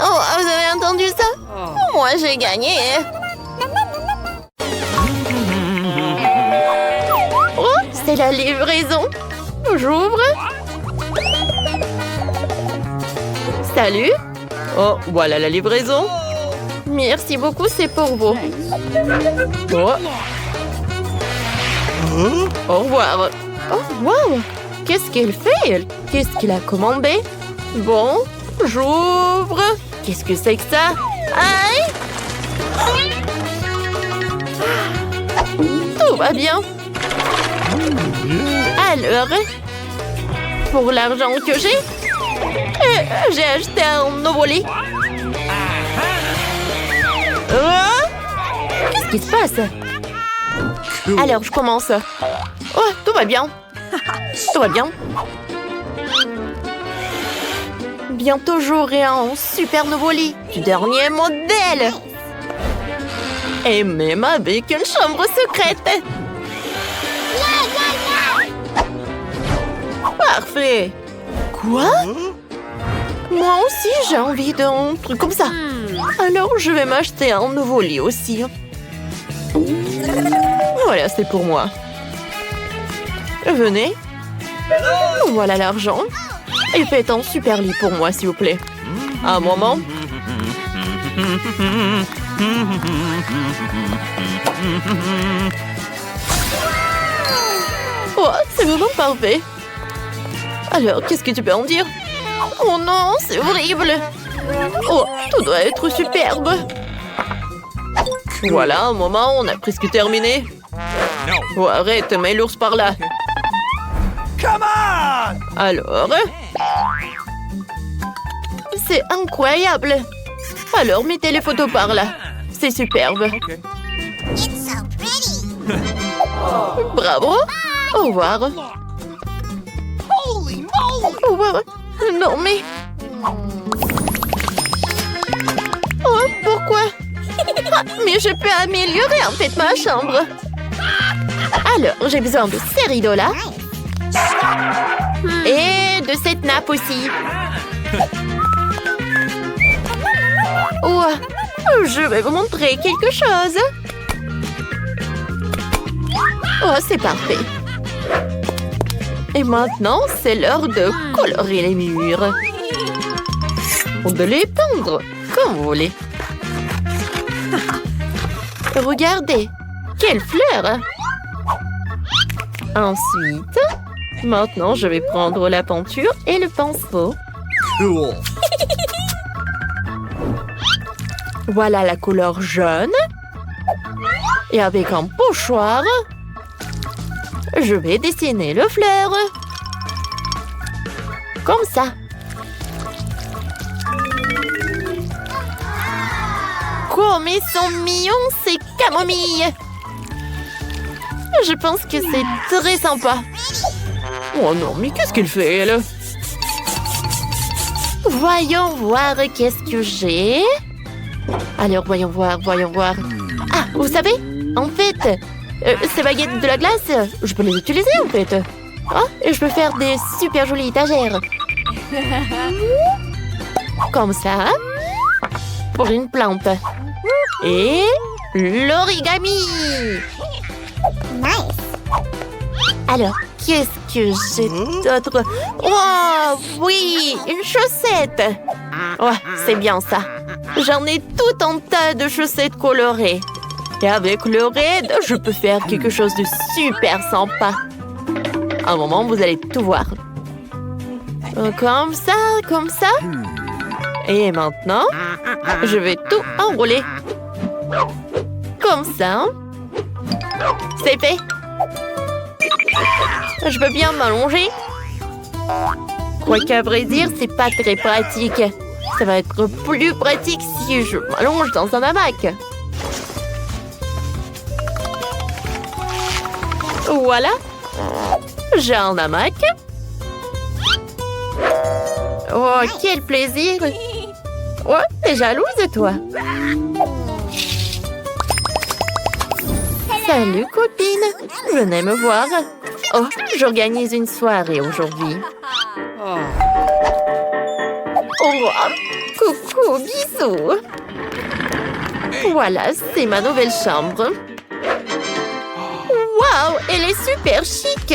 Oh, vous avez entendu ça? Moi, j'ai gagné. Oh, c'est la livraison. J'ouvre. Salut. Oh, voilà la livraison. Merci beaucoup, c'est pour vous. Oh. Au revoir. Oh, wow. Qu'est-ce qu'elle fait, elle? Qu'est-ce qu'elle a commandé? Bon, j'ouvre. Qu'est-ce que c'est que ça? Aïe! Tout va bien. Alors, pour l'argent que j'ai acheté un nouveau lit. Qu'est-ce qui se passe? Alors, je commence. Oh, tout va bien. Tout va bien. Bientôt, j'aurai un super nouveau lit du dernier modèle. Et même avec une chambre secrète. Parfait. Quoi? Moi aussi, j'ai envie d'un truc comme ça. Alors, je vais m'acheter un nouveau lit aussi. Voilà, c'est pour moi. Venez. Voilà l'argent. Et faites un super lit pour moi, s'il vous plaît. Un moment. Oh, c'est vraiment parfait. Alors, qu'est-ce que tu peux en dire? Oh non, c'est horrible. Oh, tout doit être superbe. Voilà, un moment, on a presque terminé. Oh, arrête, mets l'ours par là. Come on! Alors? C'est incroyable. Alors, mettez les photos par là. C'est superbe. It's so pretty. Bravo. Au revoir. Holy moly! Au revoir. Non, mais... Oh, pourquoi? Ah, mais je peux améliorer en fait ma chambre. Alors, j'ai besoin de ces rideaux-là. Et de cette nappe aussi. Oh, je vais vous montrer quelque chose. Oh, c'est parfait. Et maintenant, c'est l'heure de colorer les murs. Ou de les peindre, comme vous voulez. Regardez, quelle fleur! Ensuite, maintenant, je vais prendre la peinture et le pinceau. Cool. Voilà la couleur jaune. Et avec un pochoir, je vais dessiner le fleur. Comme ça. Comme ils sont mignons, ces camomilles. Je pense que c'est très sympa. Oh non, mais qu'est-ce qu'elle fait, elle? Voyons voir qu'est-ce que j'ai. Alors, voyons voir. Ah, vous savez, en fait, ces baguettes de la glace, je peux les utiliser, en fait. Oh, et je peux faire des super jolies étagères. Comme ça. Pour une plante. Et l'origami. Nice. Alors, qu'est-ce que j'ai d'autre? Oh, oui, une chaussette. Ouais, c'est bien ça. J'en ai tout un tas de chaussettes colorées. Et avec le raid, je peux faire quelque chose de super sympa. Un moment, vous allez tout voir. Comme ça, comme ça. Et maintenant, je vais tout enrouler. Comme ça. C'est fait. Je peux bien m'allonger. Quoiqu'à vrai dire, c'est pas très pratique. Ça va être plus pratique si je m'allonge dans un hamac. Voilà. J'ai un hamac. Oh, quel plaisir. Oh, t'es jalouse, toi. Salut, copine. Venez me voir. Oh, j'organise une soirée aujourd'hui. Oh, coucou, bisous. Voilà, c'est ma nouvelle chambre. Waouh, elle est super chic.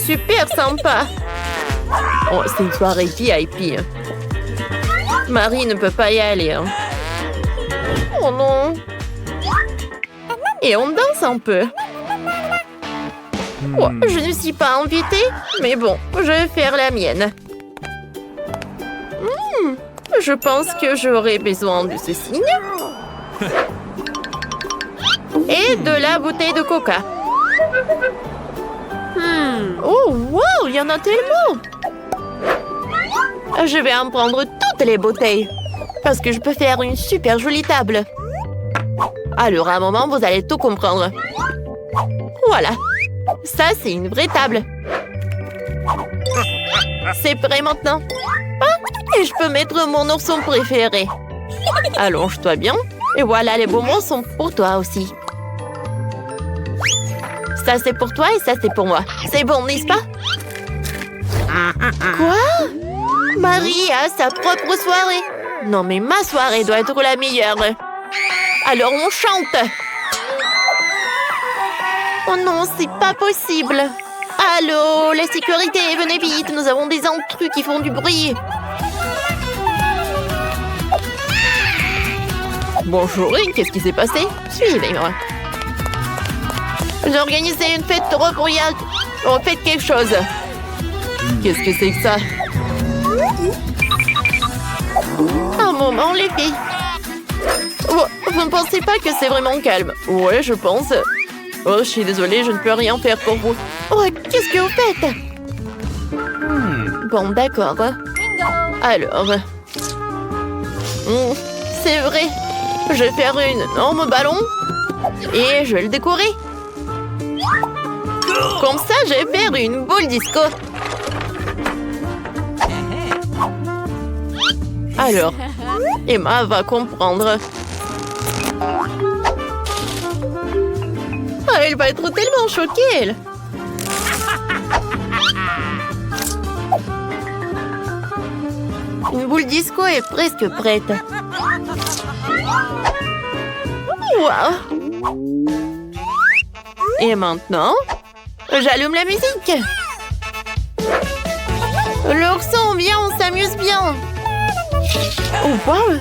Super sympa. Oh, c'est une soirée VIP. Marie ne peut pas y aller. Hein. Oh non. Et on danse un peu. Oh, je ne suis pas invitée, mais bon, je vais faire la mienne. Je pense que j'aurai besoin de ce signe. Et de la bouteille de coca. Oh, wow, il y en a tellement. Je vais en prendre toutes les bouteilles. Parce que je peux faire une super jolie table. Alors, à un moment, vous allez tout comprendre. Voilà. Ça, c'est une vraie table. C'est prêt maintenant. Ah, et je peux mettre mon ourson préféré. Allonge-toi bien. Et voilà, les bonbons sont pour toi aussi. Ça, c'est pour toi et ça, c'est pour moi. C'est bon, n'est-ce pas? Quoi? Marie a sa propre soirée. Non, mais ma soirée doit être la meilleure. Alors, on chante. Oh non, c'est pas possible. Allô, la sécurité, venez vite. Nous avons des intrus qui font du bruit. Bonjour, qu'est-ce qui s'est passé? Suivez-moi. J'ai organisé une fête royale. On fait quelque chose. Qu'est-ce que c'est que ça? Un moment, les filles. Oh, vous ne pensez pas que c'est vraiment calme? Ouais, je pense. Oh, je suis désolée, je ne peux rien faire pour vous. Oh, qu'est-ce que vous faites? Bon, d'accord. Alors... c'est vrai. Je vais faire une énorme ballon et je vais le décorer. Comme ça, je vais faire une boule disco. Alors, Emma va comprendre. Ah, elle va être tellement choquée, elle. Une boule disco est presque prête. Wow. Et maintenant, j'allume la musique. L'ourson, viens, on s'amuse bien. Oh, wow.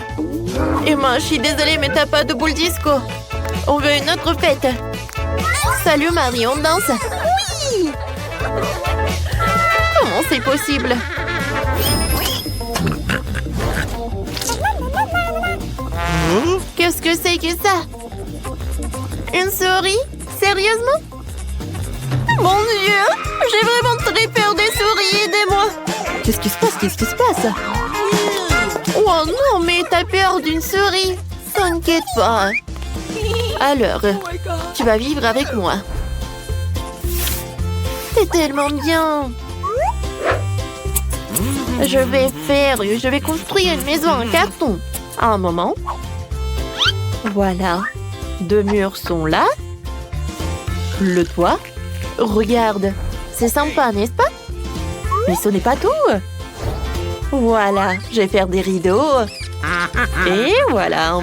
Emma, je suis désolée, mais t'as pas de boule disco. On veut une autre fête. Salut Marie, on danse. Oui. Comment c'est possible? Qu'est-ce que c'est que ça? Une souris? Sérieusement? Mon Dieu! J'ai vraiment très peur des souris, aidez-moi! Qu'est-ce qui se passe? Qu'est-ce qui se passe? Oh non, mais t'as peur d'une souris? T'inquiète pas. Alors, tu vas vivre avec moi. C'est tellement bien. Je vais construire une maison en carton. Un moment. Voilà. 2 murs sont là. Le toit. Regarde. C'est sympa, n'est-ce pas? Mais ce n'est pas tout. Voilà. Je vais faire des rideaux. Et voilà.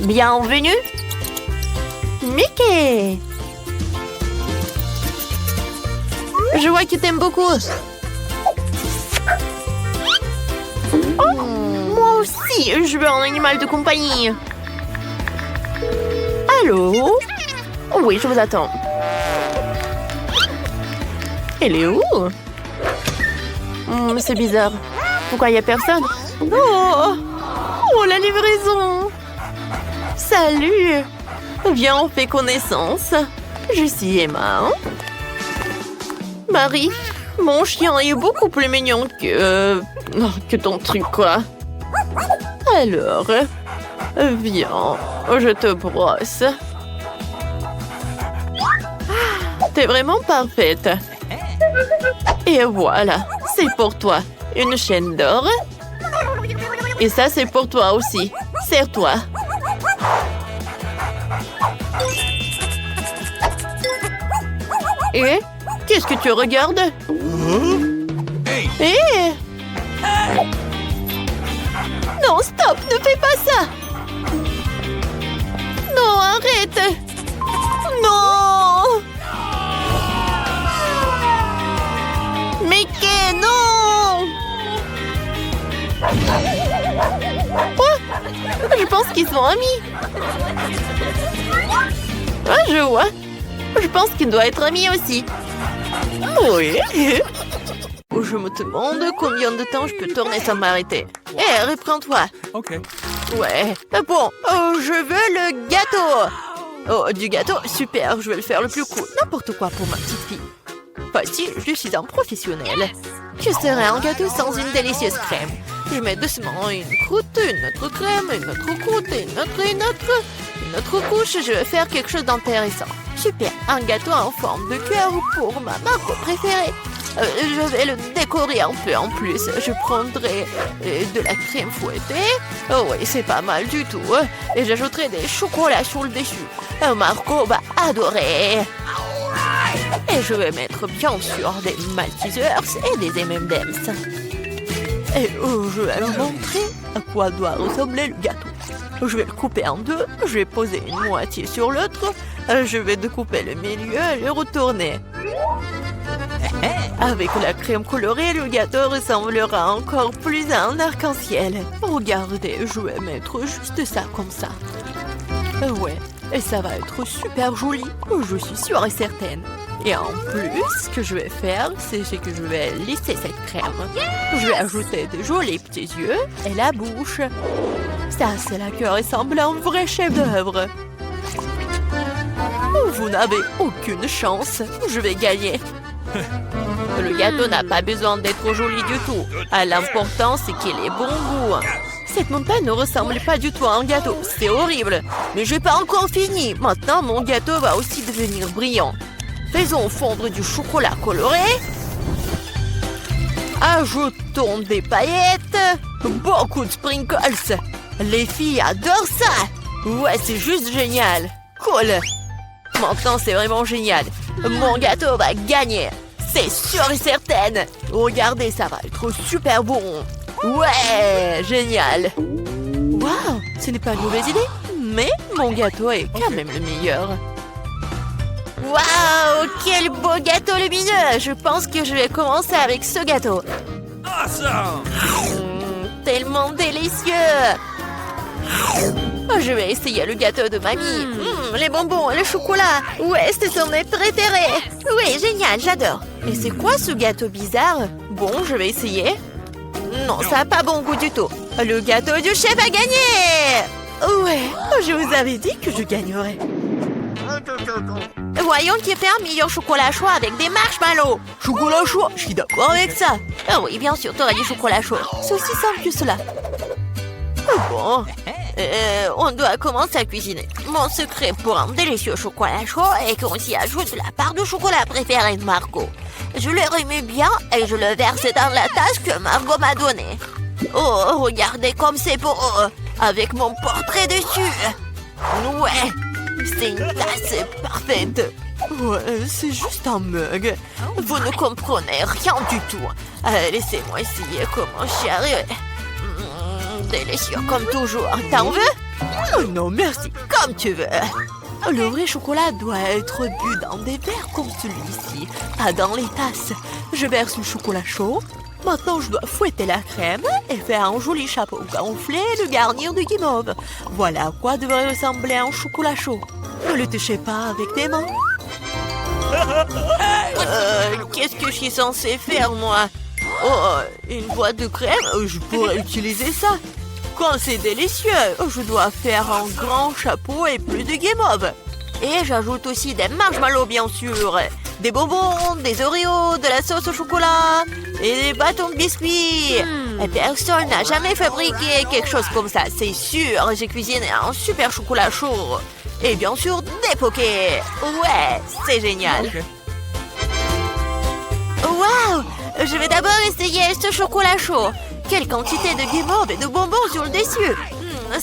Bienvenue. Mickey. Je vois que t'aimes beaucoup. Oh, moi aussi, je veux un animal de compagnie. Allô? Oui, je vous attends. Elle est où? C'est bizarre. Pourquoi il n'y a personne? Oh, la livraison! Salut! Viens, on fait connaissance. Je suis Emma. Marie, mon chien est beaucoup plus mignon que ton truc, quoi. Alors, viens, je te brosse. T'es vraiment parfaite. Et voilà, c'est pour toi. Une chaîne d'or. Et ça, c'est pour toi aussi. Serre-toi. Et qu'est-ce que tu regardes? Hey! Non, stop, ne fais pas ça! Non, arrête! Non! Mickey, non! Quoi? Je pense qu'ils sont amis. Ah, je vois. Je pense qu'il doit être ami aussi. Oui. Je me demande combien de temps je peux tourner sans m'arrêter. Hé, reprends-toi. OK. Ouais. Bon, je veux le gâteau. Oh, du gâteau, super, je vais le faire le plus cool. N'importe quoi pour ma petite fille. Voici, je suis un professionnel. Que serait un gâteau sans une délicieuse crème? Je mets doucement une croûte, une autre crème, une autre croûte, une autre couche. Je vais faire quelque chose d'intéressant. Super, un gâteau en forme de cœur pour ma marque préférée. Je vais le décorer un peu en plus. Je prendrai de la crème fouettée. Oh oui, c'est pas mal du tout. Et j'ajouterai des chocolats sur le dessus. Marco va adorer. Et je vais mettre bien sûr des Maltesers et des M&M's. Et je vais vous montrer à quoi doit ressembler le gâteau. Je vais le couper en deux. Je vais poser une moitié sur l'autre. Je vais découper le milieu et le retourner. Avec la crème colorée, le gâteau ressemblera encore plus à un arc-en-ciel. Regardez, je vais mettre juste ça comme ça. Ouais, et ça va être super joli, je suis sûre et certaine. Et en plus, ce que je vais faire, c'est que je vais lisser cette crème. Je vais ajouter de jolis petits yeux et la bouche. Ça, c'est là que ressemble à un vrai chef-d'œuvre. Vous n'avez aucune chance, je vais gagner. Le gâteau n'a pas besoin d'être joli du tout. L'important, c'est qu'il ait bon goût. Cette montagne ne ressemble pas du tout à un gâteau. C'est horrible. Mais je n'ai pas encore fini. Maintenant, mon gâteau va aussi devenir brillant. Faisons fondre du chocolat coloré. Ajoutons des paillettes. Beaucoup de sprinkles. Les filles adorent ça. Ouais, c'est juste génial. Cool. Maintenant, c'est vraiment génial. Mon gâteau va gagner. C'est sûr et certain. Regardez, ça va être super bon. Ouais, génial. Waouh, ce n'est pas une mauvaise idée. Mais mon gâteau est quand même le meilleur. Waouh, quel beau gâteau lumineux. Je pense que je vais commencer avec ce gâteau. Awesome! Tellement délicieux. Je vais essayer le gâteau de mamie. Les bonbons, le chocolat. Ouais, ce sont mes préférés. Oui, génial, j'adore. Et c'est quoi ce gâteau bizarre? Bon, je vais essayer. Non, ça n'a pas bon goût du tout. Le gâteau du chef a gagné. Ouais, je vous avais dit que je gagnerais. Voyons qui fait un meilleur chocolat chaud avec des marshmallows. Chocolat chaud, je suis d'accord avec ça. Ah oui, bien sûr, t'auras du chocolat chaud. C'est aussi simple que cela. Bon, on doit commencer à cuisiner. Mon secret pour un délicieux chocolat chaud est qu'on s'y ajoute la part de chocolat préférée de Margot. Je le remue bien et je le verse dans la tasse que Margot m'a donnée. Oh, regardez comme c'est beau, avec mon portrait dessus. Ouais, c'est une tasse parfaite. Ouais, c'est juste un mug. Vous ne comprenez rien du tout. Laissez-moi essayer comment chérie. Délicieux comme toujours. T'en veux? Oh non, merci, comme tu veux. Le vrai chocolat doit être bu dans des verres comme celui-ci, pas dans les tasses. Je verse le chocolat chaud. Maintenant, je dois fouetter la crème et faire un joli chapeau gonflé et le garnir de guimauve. Voilà à quoi devrait ressembler un chocolat chaud. Ne le touchez pas avec tes mains. Qu'est-ce que je suis censée faire, moi? Oh, une boîte de crème? Je pourrais utiliser ça. Quand c'est délicieux, je dois faire un grand chapeau et plus de guimauve. Et j'ajoute aussi des marshmallows, bien sûr. Des bonbons, des Oreos, de la sauce au chocolat et des bâtons de biscuits. Et personne n'a jamais fabriqué quelque chose comme ça, c'est sûr. J'ai cuisiné un super chocolat chaud. Et bien sûr, des pokés. Ouais, c'est génial. Okay. Waouh! Je vais d'abord essayer ce chocolat chaud. Quelle quantité de guimauve et de bonbons sur le dessus.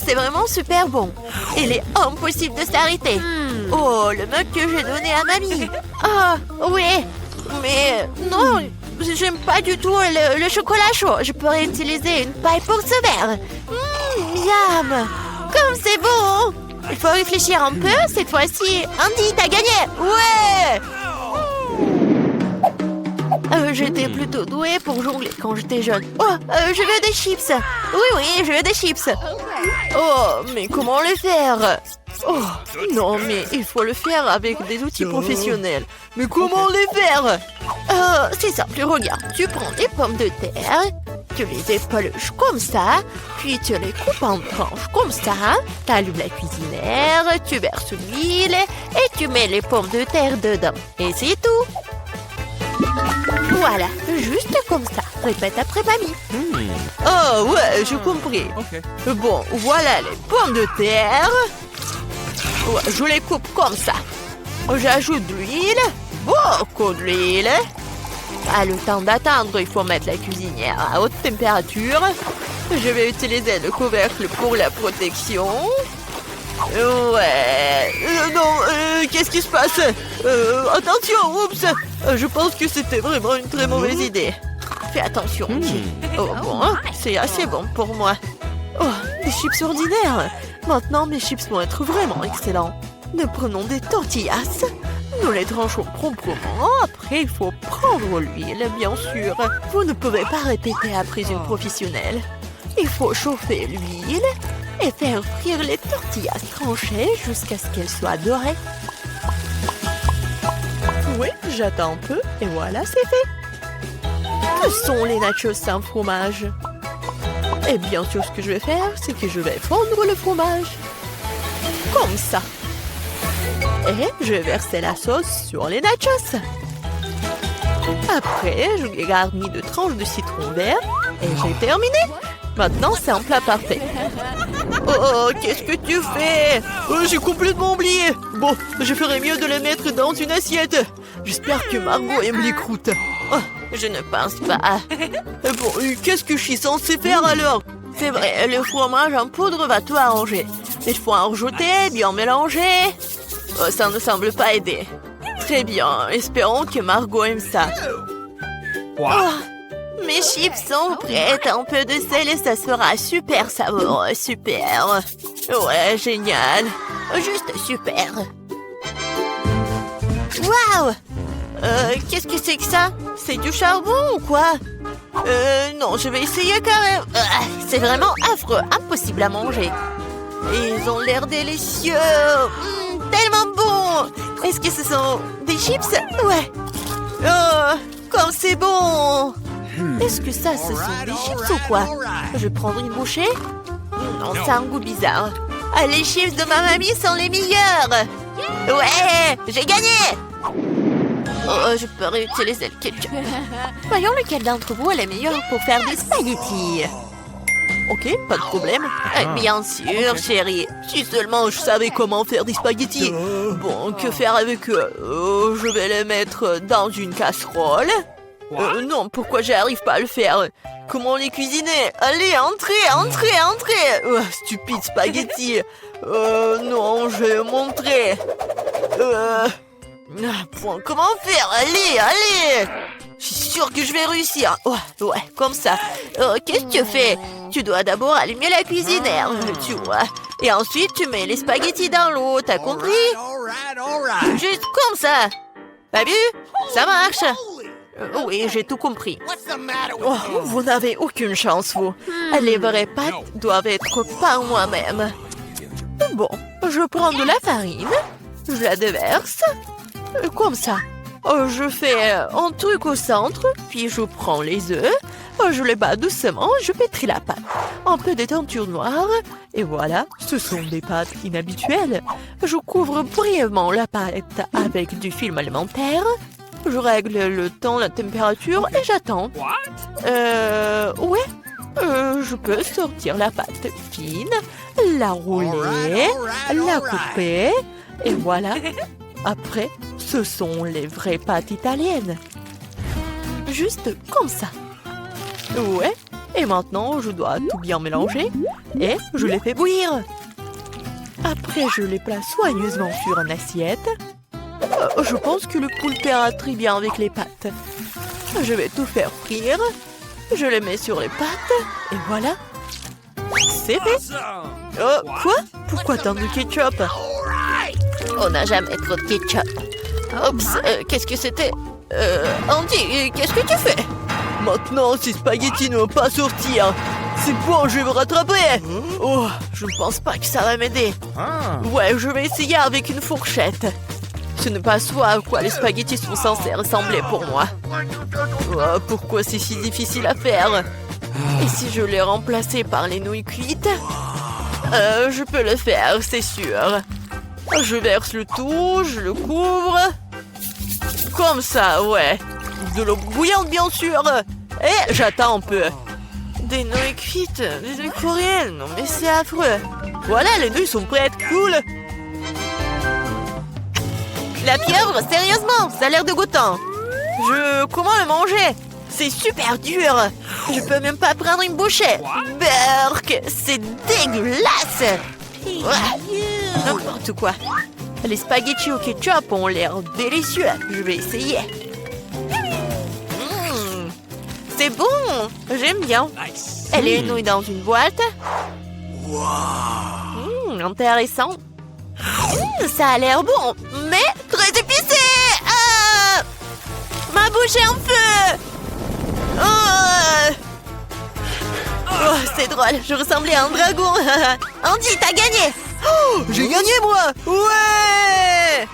C'est vraiment super bon. Il est impossible de s'arrêter. Oh, le mug que j'ai donné à mamie. Ah, oui. Mais non, j'aime pas du tout le chocolat chaud. Je pourrais utiliser une paille pour ce verre. Miam! Comme c'est bon! Il faut réfléchir un peu. Cette fois-ci, Andy, t'as gagné! Ouais! J'étais plutôt douée pour jongler quand j'étais jeune. Oh, je veux des chips. Oui, je veux des chips. Oh, mais comment le faire? Oh, non, mais il faut le faire avec des outils professionnels. Mais comment les faire? C'est simple, regarde. Tu prends des pommes de terre, tu les épluches comme ça, puis tu les coupes en tranches comme ça. Tu allumes la cuisinière, tu verses l'huile et tu mets les pommes de terre dedans. Et c'est tout. Voilà, juste comme ça. Répète après mamie. Oh ouais, j'ai compris. Okay. Bon, voilà les pommes de terre. Ouais, je les coupe comme ça. J'ajoute de l'huile, beaucoup de l'huile. Le temps d'attendre, il faut mettre la cuisinière à haute température. Je vais utiliser le couvercle pour la protection. Ouais. Non, qu'est-ce qui se passe? Attention, oups. Je pense que c'était vraiment une très mauvaise idée. Fais attention. Oh bon, c'est assez bon pour moi. Oh, des chips ordinaires. Maintenant, mes chips vont être vraiment excellents. Nous prenons des tortillas. Nous les tranchons proprement. Après, il faut prendre l'huile, bien sûr. Vous ne pouvez pas répéter après une professionnelle. Il faut chauffer l'huile et faire frire les tortillas tranchées jusqu'à ce qu'elles soient dorées. Oui, j'attends un peu et voilà, c'est fait. Que sont les nachos sans fromage? Et bien sûr, ce que je vais faire, c'est que je vais fondre le fromage. Comme ça. Et je vais verser la sauce sur les nachos. Après, je les garnis de tranches de citron vert et j'ai terminé. Maintenant, c'est un plat parfait. Oh, qu'est-ce que tu fais? J'ai complètement oublié. Bon, je ferais mieux de les mettre dans une assiette. J'espère que Margot aime les croûtes. Oh, je ne pense pas. Bon, qu'est-ce que je suis censée faire alors? C'est vrai, le fromage en poudre va tout arranger. Il faut en rajouter, bien mélanger. Oh, ça ne semble pas aider. Très bien, espérons que Margot aime ça. Oh, mes chips sont prêtes. Un peu de sel et ça sera super savoureux. Super. Ouais, génial. Juste super. Waouh! Qu'est-ce que c'est que ça? C'est du charbon ou quoi? Non, je vais essayer quand même. C'est vraiment affreux, impossible à manger. Ils ont l'air délicieux. Tellement bon. Est-ce que ce sont des chips? Ouais. Oh, comme c'est bon. Est-ce que ça, ce sont des chips ou quoi? Je vais prendre une bouchée. Non, ça a un goût bizarre. Les chips de ma mamie sont les meilleurs. Ouais, j'ai gagné. Oh, je peux réutiliser le ketchup. Voyons lequel d'entre vous est le meilleur pour faire des spaghettis. Ok, pas de problème. Bien sûr, chérie. Si seulement je savais comment faire des spaghettis. Bon, que faire avec eux? Je vais les mettre dans une casserole. Non, pourquoi j'arrive pas à le faire? Comment les cuisiner? Allez, entrez. Stupide spaghetti. Non, je vais montrer. Bon, comment faire? Allez. Je suis sûre que je vais réussir. Ouais, comme ça. Qu'est-ce que tu fais? Tu dois d'abord allumer la cuisinière. Tu vois, Et ensuite, tu mets les spaghettis dans l'eau, t'as compris? All right. Juste comme ça. T'as vu? Ça marche. Oui, j'ai tout compris. What's the matter with Oh, you? vous n'avez aucune chance, vous. Les vraies pâtes doivent être par moi-même. Bon, je prends de la farine, je la déverse, comme ça. Je fais un truc au centre, puis je prends les œufs, je les bats doucement, je pétris la pâte. Un peu de teinture noire, et voilà, ce sont des pâtes inhabituelles. Je couvre brièvement la pâte avec du film alimentaire. Je règle le temps, la température et j'attends. Ouais. Je peux sortir la pâte fine, la rouler, la couper et voilà. Après, ce sont les vraies pâtes italiennes. Juste comme ça. Ouais. Et maintenant, je dois tout bien mélanger et je les fais bouillir. Après, je les place soigneusement sur une assiette. Je pense que le poulpe ira très bien avec les pâtes. Je vais tout faire frire. Je les mets sur les pâtes. Et voilà. C'est fait. Oh, quoi? Pourquoi tant de ketchup? On n'a jamais trop de ketchup. Oups, qu'est-ce que c'était? Andy, qu'est-ce que tu fais? Maintenant, ces spaghettis ne vont pas sortir. C'est bon, je vais me rattraper. Oh, je ne pense pas que ça va m'aider. Ouais, je vais essayer avec une fourchette. Ce n'est pas soit à quoi les spaghettis sont censés ressembler pour moi. Oh, pourquoi c'est si difficile à faire? Et si je les remplaçais par les nouilles cuites? Je peux le faire, c'est sûr. Je verse le tout, je le couvre. Comme ça, ouais. De l'eau bouillante, bien sûr. Et j'attends un peu. Des nouilles cuites, des nouilles coréennes. Non, mais c'est affreux. Voilà, les nouilles sont prêtes. Cool. La pieuvre, sérieusement, ça a l'air dégoûtant. Comment le manger? C'est super dur. Je peux même pas prendre une bouchée. Berk, c'est dégueulasse. N'importe quoi. Les spaghettis au ketchup ont l'air délicieux. Je vais essayer. C'est bon. J'aime bien. Et les nouilles dans une boîte. Intéressant. Ça a l'air bon, mais très épicé. Ma bouche est en feu. C'est drôle, je ressemblais à un dragon. Andy, t'as gagné. Oh, j'ai gagné, moi. Ouais.